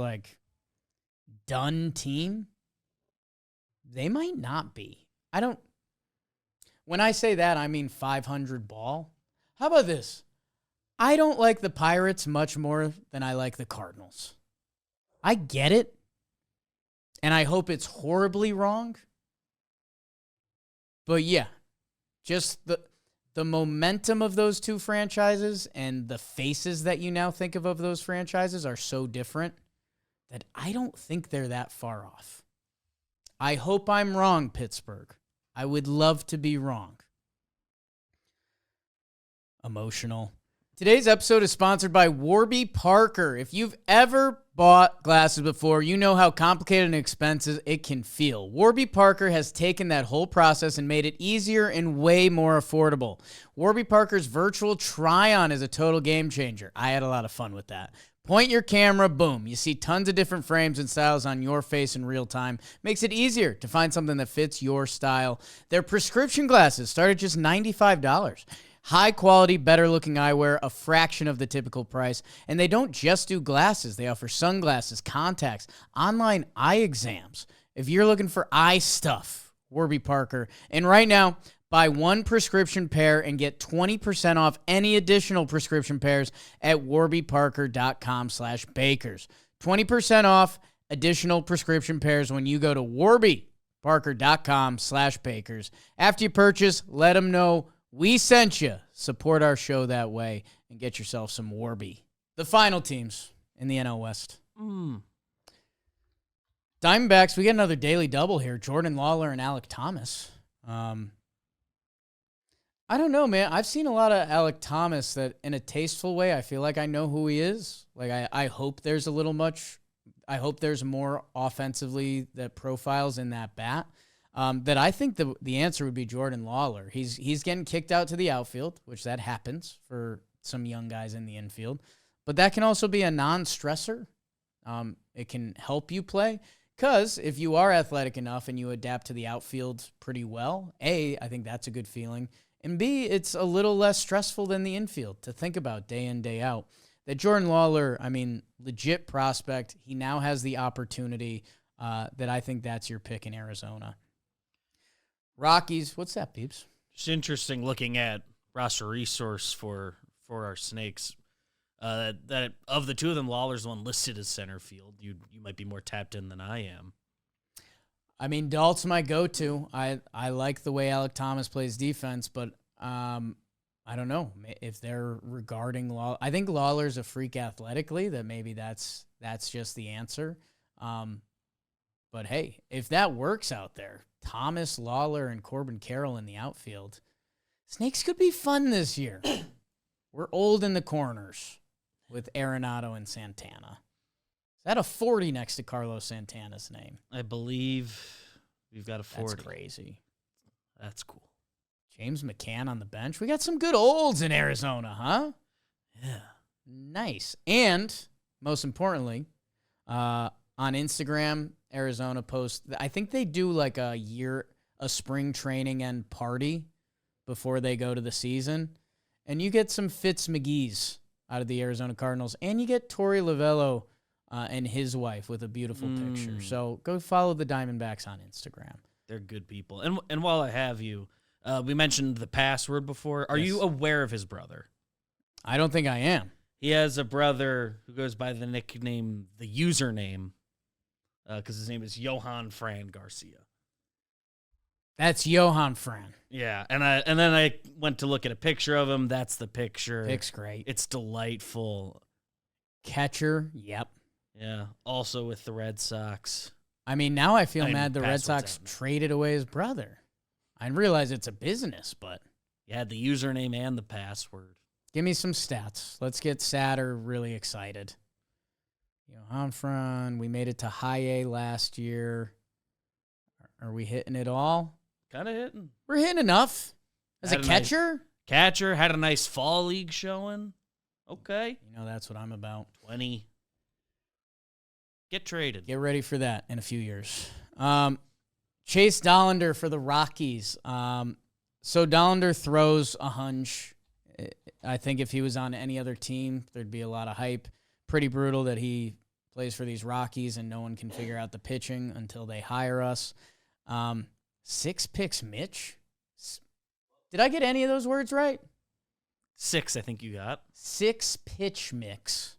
S1: done team. They might not be. When I say that, I mean 500 ball. How about this? I don't like the Pirates much more than I like the Cardinals. I get it. And I hope it's horribly wrong. But yeah, just the momentum of those two franchises and the faces that you now think of those franchises are so different that I don't think they're that far off. I hope I'm wrong, Pittsburgh. I would love to be wrong. Emotional. Today's episode is sponsored by Warby Parker. If you've ever bought glasses before, you know how complicated and expensive it can feel. Warby Parker has taken that whole process and made it easier and way more affordable. Warby Parker's virtual try-on is a total game changer. I had a lot of fun with that. Point your camera, boom. You see tons of different frames and styles on your face in real time. Makes it easier to find something that fits your style. Their prescription glasses start at just $95. High quality, better looking eyewear, a fraction of the typical price. And they don't just do glasses. They offer sunglasses, contacts, online eye exams. If you're looking for eye stuff, Warby Parker. And right now, buy one prescription pair and get 20% off any additional prescription pairs at warbyparker.com/bakers. 20% off additional prescription pairs when you go to warbyparker.com/bakers. After you purchase, let them know we sent you. Support our show that way and get yourself some Warby. The final teams in the NL West. Diamondbacks, we get another daily double here. Jordan Lawler and Alek Thomas. I don't know, man. I've seen a lot of Alek Thomas that in a tasteful way, I feel like I know who he is. I hope there's I hope there's more offensively that profiles in that bat. That I think the answer would be Jordan Lawler. He's getting kicked out to the outfield, which that happens for some young guys in the infield. But that can also be a non-stressor. It can help you play. Because if you are athletic enough and you adapt to the outfield pretty well, A, I think that's a good feeling. And B, it's a little less stressful than the infield to think about day in, day out. That Jordan Lawler, legit prospect. He now has the opportunity that I think that's your pick in Arizona. Rockies. What's that, Peeps?
S2: It's interesting looking at roster resource for our Snakes. That of the two of them, Lawler's the one listed as center field. You might be more tapped in than I am.
S1: I mean, Dalt's my go-to. I like the way Alek Thomas plays defense, but I don't know if they're regarding Lawler. I think Lawler's a freak athletically. That maybe that's just the answer. But hey, if that works out there, Thomas, Lawler, and Corbin Carroll in the outfield, Snakes could be fun this year. We're old in the corners with Arenado and Santana. Is that a 40 next to Carlos Santana's name?
S2: I believe we've got a 40.
S1: That's crazy.
S2: That's cool.
S1: James McCann on the bench. We got some good olds in Arizona, huh?
S2: Yeah.
S1: Nice. And most importantly, on Instagram, Arizona posts, I think they do like a spring training and party before they go to the season. And you get some Fitz McGee's out of the Arizona Cardinals. And you get Torey Lovello and his wife with a beautiful picture. So go follow the Diamondbacks on Instagram.
S2: They're good people. And while I have you, we mentioned the password before. Are you aware of his brother?
S1: I don't think I am.
S2: He has a brother who goes by the nickname, the username, because his name is Johan Fran Garcia.
S1: That's Johan Fran.
S2: Yeah, and then I went to look at a picture of him. That's the picture.
S1: Pick's great.
S2: It's delightful.
S1: Catcher, yep.
S2: Yeah, also with the Red Sox.
S1: I mean, now I feel mad the Red Sox traded away his brother. I realize it's a business, but...
S2: You had the username and the password.
S1: Give me some stats. Let's get Satter really excited. Johan Fran, we made it to high A last year. Are we hitting it all?
S2: Kind of hitting.
S1: We're hitting enough. As a catcher?
S2: Catcher, had a nice fall league showing. Okay.
S1: That's what I'm about.
S2: 20. Get traded.
S1: Get ready for that in a few years. Chase Dollander for the Rockies. So Dollander throws a hunch. I think if he was on any other team, there'd be a lot of hype. Pretty brutal that he plays for these Rockies and no one can figure out the pitching until they hire us. 6 picks, Mitch. Did I get any of those words right?
S2: 6, I think you got.
S1: 6 pitch mix.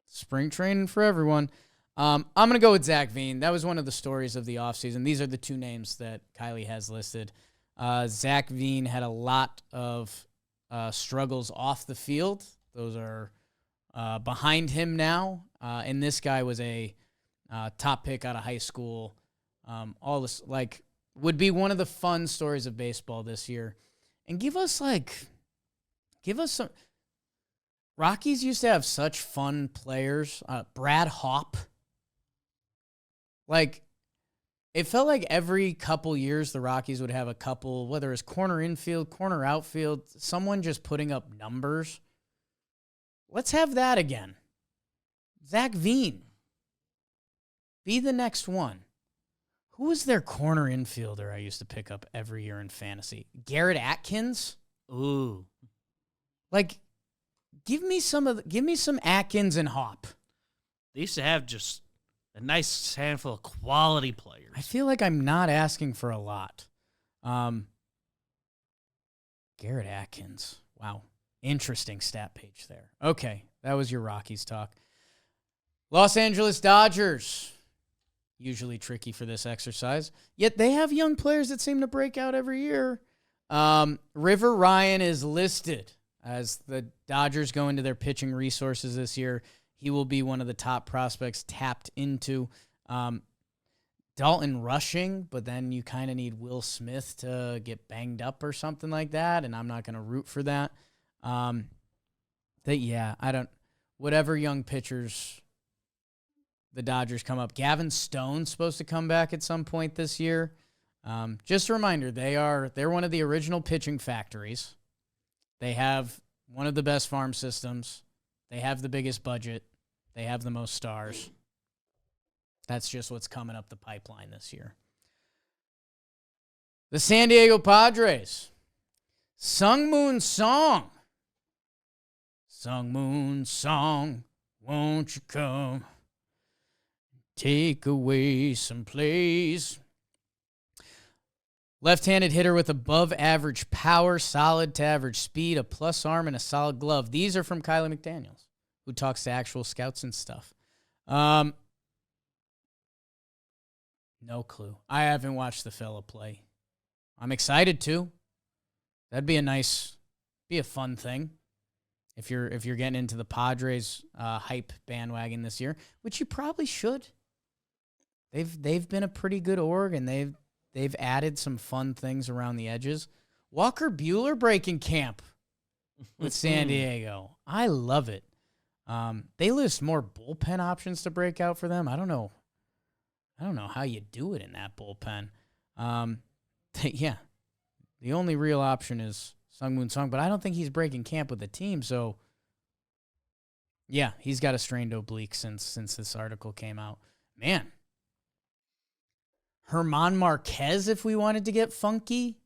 S1: Spring training for everyone. I'm going to go with Zach Veen. That was one of the stories of the offseason. These are the 2 names that Kylie has listed. Zach Veen had a lot of struggles off the field. Those are behind him now. And this guy was a top pick out of high school. All this, would be one of the fun stories of baseball this year. And give us some. Rockies used to have such fun players. Brad Hopp. It felt like every couple years the Rockies would have a couple, whether it's corner infield, corner outfield, someone just putting up numbers. Let's have that again. Zach Veen. Be the next one. Who was their corner infielder I used to pick up every year in fantasy? Garrett Atkins?
S2: Ooh.
S1: Give me some Atkins and Hopp.
S2: They used to have just a nice handful of quality players.
S1: I feel like I'm not asking for a lot. Garrett Atkins. Wow. Interesting stat page there. Okay, that was your Rockies talk. Los Angeles Dodgers. Usually tricky for this exercise. Yet they have young players that seem to break out every year. River Ryan is listed as the Dodgers go into their pitching resources this year. He will be one of the top prospects tapped into. Dalton rushing, but then you kind of need Will Smith to get banged up or something like that, and I'm not going to root for that. Whatever young pitchers the Dodgers come up. Gavin Stone's supposed to come back at some point this year. Just a reminder, they're one of the original pitching factories. They have one of the best farm systems. They have the biggest budget. They have the most stars. That's just what's coming up the pipeline this year. The San Diego Padres. Sung Moon Song. Sung Moon Song, won't you come? Take away some plays. Left-handed hitter with above-average power, solid to average speed, a plus arm, and a solid glove. These are from Kylie McDaniels, who talks to actual scouts and stuff. No clue. I haven't watched the fella play. I'm excited to. That'd be a fun thing if you're getting into the Padres hype bandwagon this year, which you probably should. They've been a pretty good org, and they've added some fun things around the edges. Walker Buehler breaking camp with San Diego. I love it. They list more bullpen options to break out for them. I don't know how you do it in that bullpen. Yeah, the only real option is Sungmoon Sung, but I don't think he's breaking camp with the team. So, yeah, he's got a strained oblique since this article came out. Man. Herman Marquez, if we wanted to get funky.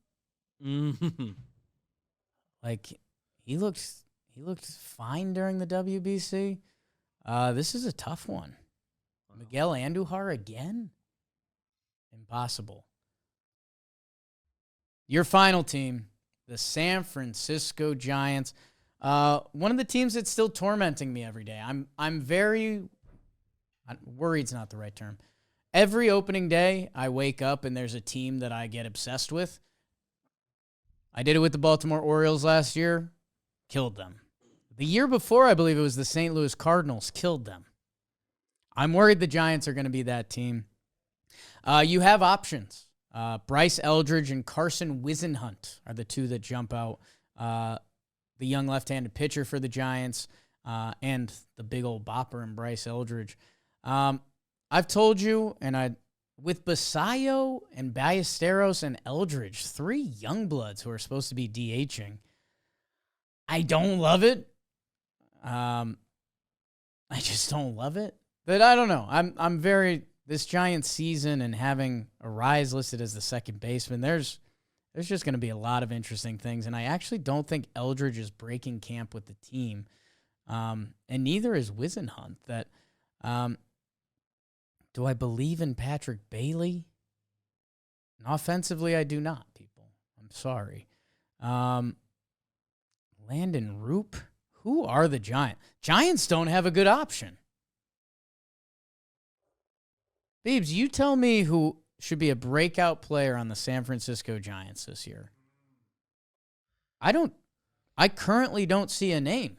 S2: Mm-hmm.
S1: Like, he looked fine during the WBC. This is a tough one. Miguel Andujar again? Impossible. Your final team, the San Francisco Giants. One of the teams that's still tormenting me every day. I'm very worried's not the right term. Every opening day, I wake up and there's a team that I get obsessed with. I did it with the Baltimore Orioles last year. Killed them. The year before, I believe it was the St. Louis Cardinals. Killed them. I'm worried the Giants are going to be that team. You have options. Bryce Eldridge and Carson Whisenhunt are the two that jump out. The young left-handed pitcher for the Giants and the big old bopper in Bryce Eldridge. I've told you, with Basallo and Ballesteros and Eldridge, 3 young bloods who are supposed to be DHing, I don't love it. I just don't love it. But I don't know. I'm very this Giants season and having Arise listed as the second baseman. There's just going to be a lot of interesting things, and I actually don't think Eldridge is breaking camp with the team, and neither is Whisenhunt. That. Do I believe in Patrick Bailey? And offensively, I do not, people. I'm sorry. Landon Roop? Who are the Giants? Giants don't have a good option. Beebs, you tell me who should be a breakout player on the San Francisco Giants this year. I currently don't see a name.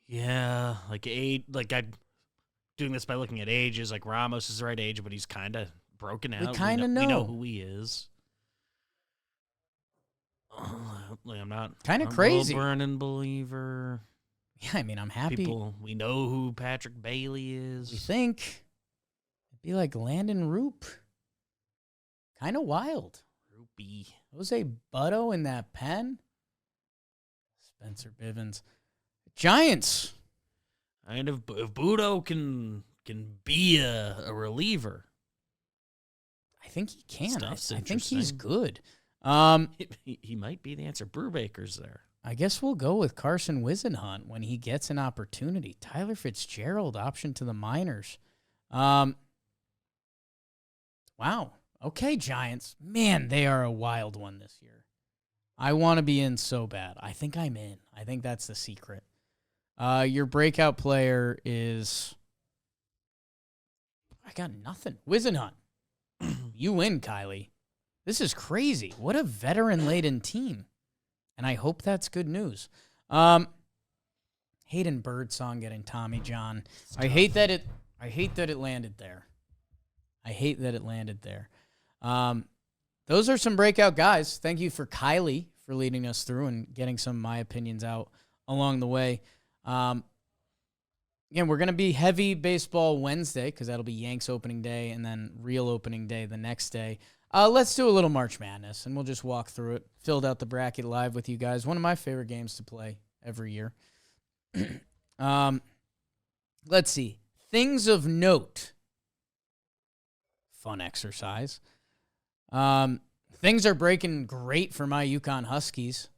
S2: Yeah, I'm doing this by looking at ages. Like, Ramos is the right age, but he's kind of broken out.
S1: We kind of know.
S2: We know who he is. I'm not
S1: kind of crazy.
S2: A Brennan believer.
S1: Yeah, I mean, I'm happy.
S2: We know who Patrick Bailey is.
S1: We think it'd be like Landon Roop. Kind of wild.
S2: Roopy.
S1: Jose Butto in that pen. Spencer Bivens. Giants.
S2: And if Budo can be a reliever,
S1: I think he can. I
S2: Stuff's
S1: think he's
S2: interesting.
S1: good.
S2: He might be the answer. Brubaker's there.
S1: I guess we'll go with Carson Whisenhunt when he gets an opportunity. Tyler Fitzgerald, option to the minors. Wow. Okay, Giants. Man, they are a wild one this year. I want to be in so bad. I think I'm in. I think that's the secret. Your breakout player is... I got nothing. Whisenhunt. You win, Kylie. This is crazy. What a veteran-laden team. And I hope that's good news. Hayden Birdsong getting Tommy John. I hate that it landed there. Those are some breakout guys. Thank you for Kylie for leading us through and getting some of my opinions out along the way. Again, we're going to be heavy baseball Wednesday because that'll be Yanks opening day and then real opening day the next day. Let's do a little March Madness, and we'll just walk through it. Filled out the bracket live with you guys. One of my favorite games to play every year. Let's see. Things of note. Fun exercise. Things are breaking great for my UConn Huskies.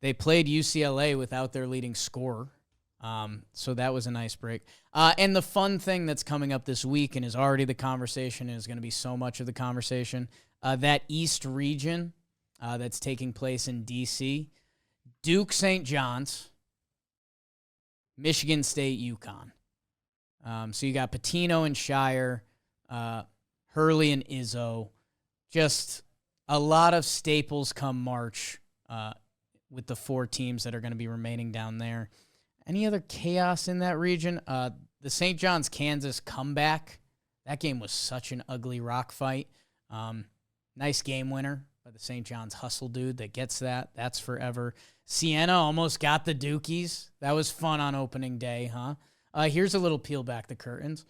S1: They played UCLA without their leading scorer. So that was a nice break. And the fun thing that's coming up this week and is already the conversation and is going to be so much of the conversation, that East region that's taking place in D.C., Duke St. John's, Michigan State, UConn. So you got Patino and Shire, Hurley and Izzo. Just a lot of staples come March with the 4 teams that are going to be remaining down there. Any other chaos in that region? The St. John's Kansas comeback. That game was such an ugly rock fight. Nice game winner by the St. John's hustle dude that gets that. That's forever. Siena almost got the Dukies. That was fun on opening day, huh? Here's a little peel back the curtains.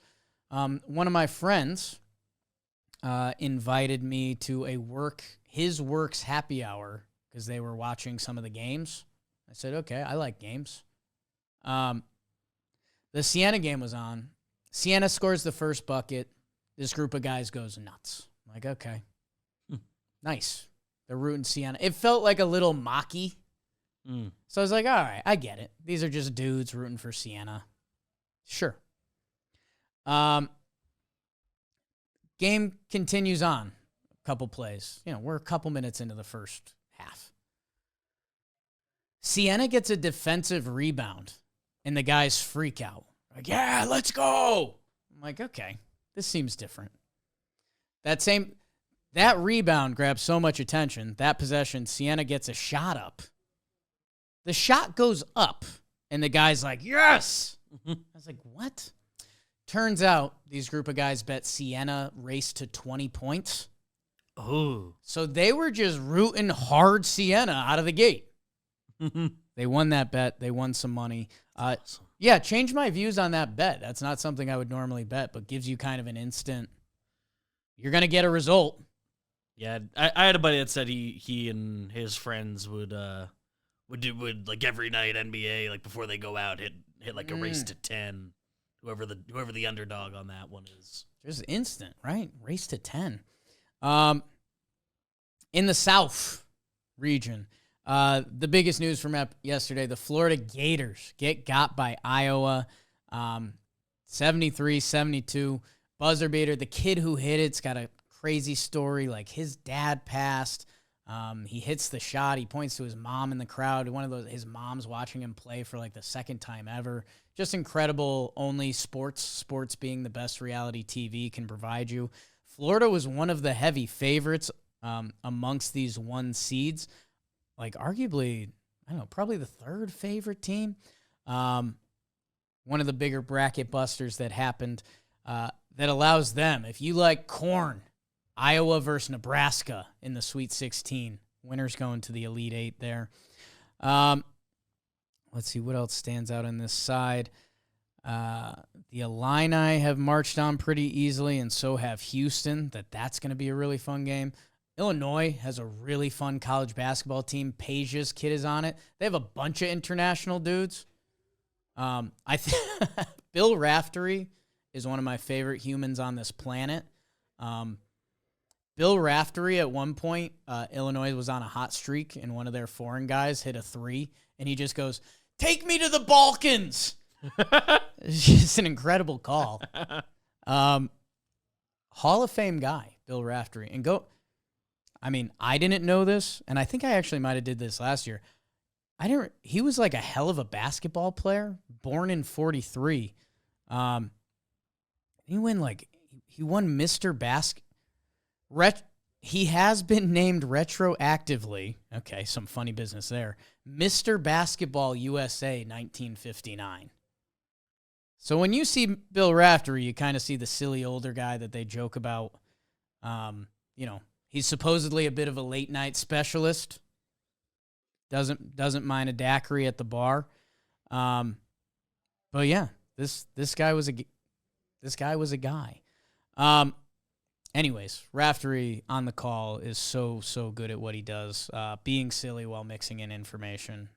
S1: One of my friends invited me to his work's happy hour because they were watching some of the games. I said, okay, I like games. The Siena game was on. Siena scores the first bucket. This group of guys goes nuts. I'm like, okay. Nice. They're rooting Siena. It felt like a little mocky. So I was like, all right, I get it. These are just dudes rooting for Siena. Sure. Game continues on. A couple plays. We're a couple minutes into the first half. Siena gets a defensive rebound, and the guys freak out. Like, yeah, let's go. I'm like, okay, this seems different. That rebound grabs so much attention. That possession, Siena gets a shot up. The shot goes up, and the guy's like, yes. I was like, what? Turns out these group of guys bet Siena race to 20 points.
S2: Oh.
S1: So they were just rooting hard Siena out of the gate. They won that bet. They won some money.
S2: Awesome.
S1: Yeah, changed my views on that bet. That's not something I would normally bet, but gives you kind of an instant, you're going to get a result.
S2: Yeah, I had a buddy that said he and his friends would like every night NBA, like before they go out, hit like a race to 10. Whoever the underdog on that one is.
S1: Just instant, right? Race to 10. In the South region, the biggest news from yesterday, the Florida Gators get got by Iowa, 73-72. Buzzer beater. The kid who hit it's got a crazy story. Like his dad passed. He hits the shot. He points to his mom in the crowd. His mom's watching him play for like the second time ever. Just incredible. Only sports being the best reality TV can provide you. Florida was one of the heavy favorites amongst these 1 seeds. Like arguably, I don't know, probably the 3rd favorite team. One of the bigger bracket busters that happened that allows them, if you like corn, Iowa versus Nebraska in the Sweet 16. Winners going to the Elite 8 there. Let's see what else stands out on this side. The Illini have marched on pretty easily, and so have Houston. That's going to be a really fun game. Illinois has a really fun college basketball team. Page's kid is on it. They have a bunch of international dudes. Bill Raftery is one of my favorite humans on this planet. Bill Raftery, at one point, Illinois was on a hot streak, and one of their foreign guys hit a 3, and he just goes, "Take me to the Balkans." It's just an incredible call. Hall of Fame guy, Bill Raftery. I didn't know this, and I think I actually might have did this last year. He was like a hell of a basketball player, born in 43. He won Mr. He has been named retroactively. Okay, some funny business there. Mr. Basketball USA 1959. So when you see Bill Raftery, you kind of see the silly older guy that they joke about. He's supposedly a bit of a late night specialist. Doesn't mind a daiquiri at the bar. But yeah, this guy was a guy. Anyways, Raftery on the call is so good at what he does, being silly while mixing in information.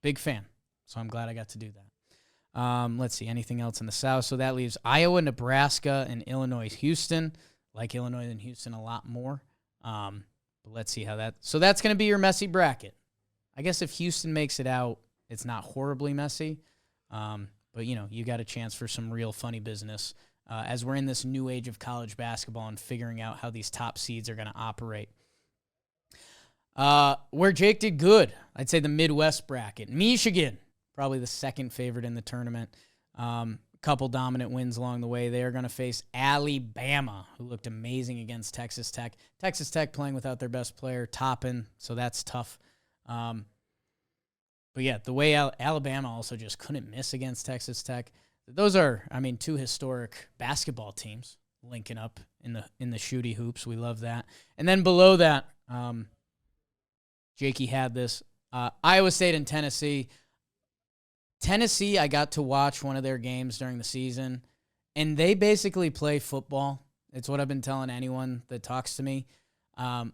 S1: Big fan. So I'm glad I got to do that. Let's see, anything else in the South? So that leaves Iowa, Nebraska, and Illinois, Houston. Like Illinois and Houston a lot more. But let's see how that... So that's going to be your messy bracket. I guess if Houston makes it out, it's not horribly messy. But, you got a chance for some real funny business as we're in this new age of college basketball and figuring out how these top seeds are going to operate. Where Jake did good, I'd say the Midwest bracket. Michigan, probably the second favorite in the tournament. Couple dominant wins along the way. They are going to face Alabama, who looked amazing against Texas Tech. Texas Tech playing without their best player, Toppin, so that's tough. But yeah, the way Alabama also just couldn't miss against Texas Tech. Those are, two historic basketball teams linking up in the shooty hoops. We love that. And then below that, Jakey had this. Iowa State and Tennessee. Tennessee, I got to watch one of their games during the season, and they basically play football. It's what I've been telling anyone that talks to me. So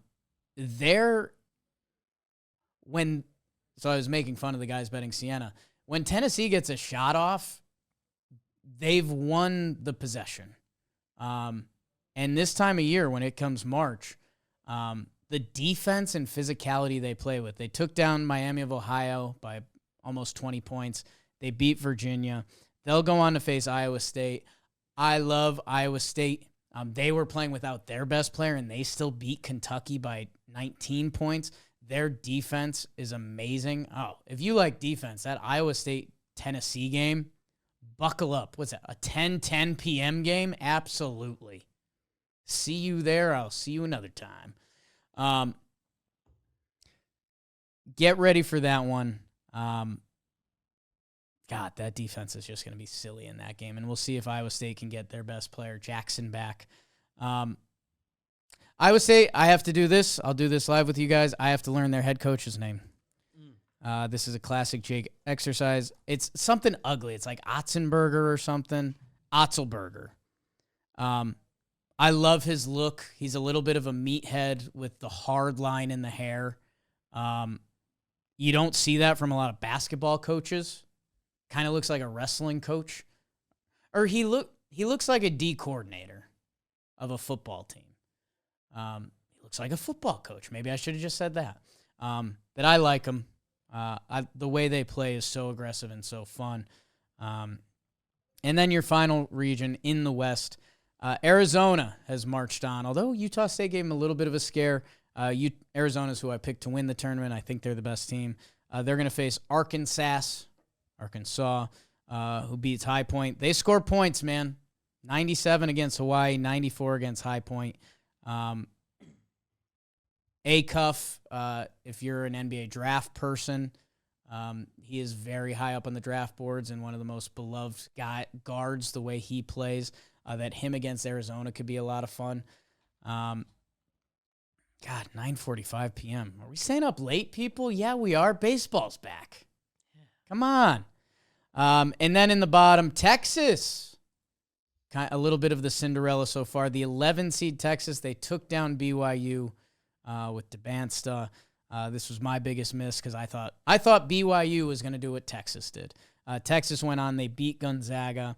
S1: I was making fun of the guys betting Siena. When Tennessee gets a shot off, they've won the possession. And this time of year, when it comes March, the defense and physicality they play with, they took down Miami of Ohio by almost 20 points. They beat Virginia. They'll go on to face Iowa State. I love Iowa State. They were playing without their best player, and they still beat Kentucky by 19 points. Their defense is amazing. Oh, if you like defense, that Iowa State-Tennessee game, buckle up. What's that, a 10 p.m. game? Absolutely. See you there. I'll see you another time. Get ready for that one. God, that defense is just going to be silly in that game, and we'll see if Iowa State can get their best player, Jaxon, back. Iowa State, I have to do this. I'll do this live with you guys. I have to learn their head coach's name. This is a classic Jake exercise. It's something ugly. It's like Otzenberger or something. Otzelberger. I love his look. He's a little bit of a meathead with the hard line in the hair. You don't see that from a lot of basketball coaches. Kind of looks like a wrestling coach. Or he looks like a D coordinator of a football team. He looks like a football coach. Maybe I should have just said that. But I like him. The way they play is so aggressive and so fun. And then your final region in the West, Arizona has marched on. Although Utah State gave them a little bit of a scare, Arizona's who I picked to win the tournament. I think they're the best team. They're going to face Arkansas, who beats High Point. They score points, man. 97 against Hawaii, 94 against High Point. Acuff, if you're an NBA draft person, he is very high up on the draft boards and one of the most beloved guards, the way he plays. That him against Arizona could be a lot of fun. God, 9:45 p.m. Are we staying up late, people? Yeah, we are. Baseball's back. Yeah. Come on. And then in the bottom, Texas. A little bit of the Cinderella so far. The 11 seed Texas, they took down BYU with DeBansta. This was my biggest miss because I thought BYU was going to do what Texas did. Texas went on. They beat Gonzaga.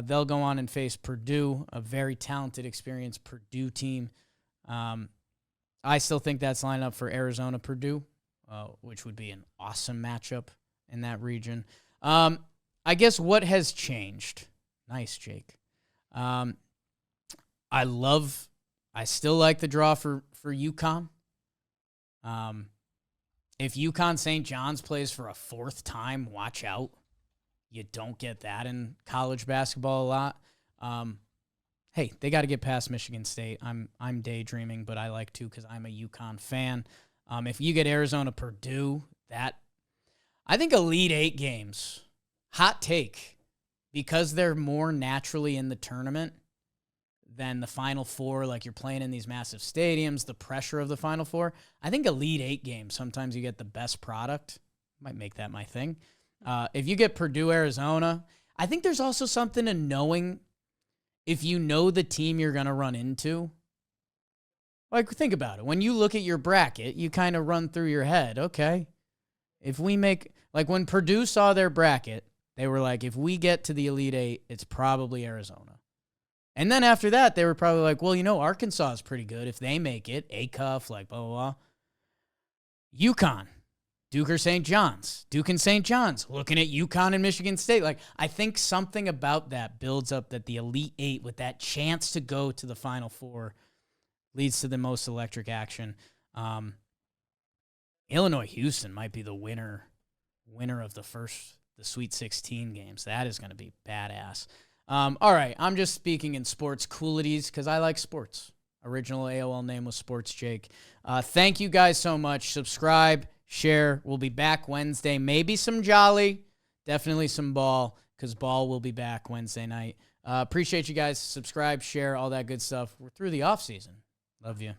S1: They'll go on and face Purdue, a very talented, experienced Purdue team. I still think that's lined up for Arizona-Purdue, which would be an awesome matchup in that region. I guess what has changed? Nice, Jake. I still like the draw for UConn. If UConn St. John's plays for a fourth time, watch out. You don't get that in college basketball a lot. Hey, they got to get past Michigan State. I'm daydreaming, but I like to because I'm a UConn fan. If you get Arizona Purdue, I think Elite Eight games, hot take, because they're more naturally in the tournament than the Final Four, like you're playing in these massive stadiums, the pressure of the Final Four. I think Elite Eight games, sometimes you get the best product. Might make that my thing. If you get Purdue, Arizona, I think there's also something to knowing if you know the team you're going to run into. Like, think about it. When you look at your bracket, you kind of run through your head, okay, if we make, like when Purdue saw their bracket, they were like, if we get to the Elite Eight, it's probably Arizona. And then after that, they were probably like, well, Arkansas is pretty good. If they make it, Acuff, like blah, blah, blah. UConn. Duke or St. John's. Duke and St. John's. Looking at UConn and Michigan State. Like, I think something about that builds up that the Elite Eight with that chance to go to the Final Four leads to the most electric action. Illinois-Houston might be the winner of the Sweet 16 games. That is going to be badass. All right, I'm just speaking in sports coolities because I like sports. Original AOL name was Sports Jake. Thank you guys so much. Subscribe, share. We'll be back Wednesday. Maybe some Jolly. Definitely some Ball because Ball will be back Wednesday night. Appreciate you guys. Subscribe, share, all that good stuff. We're through the off season. Love you.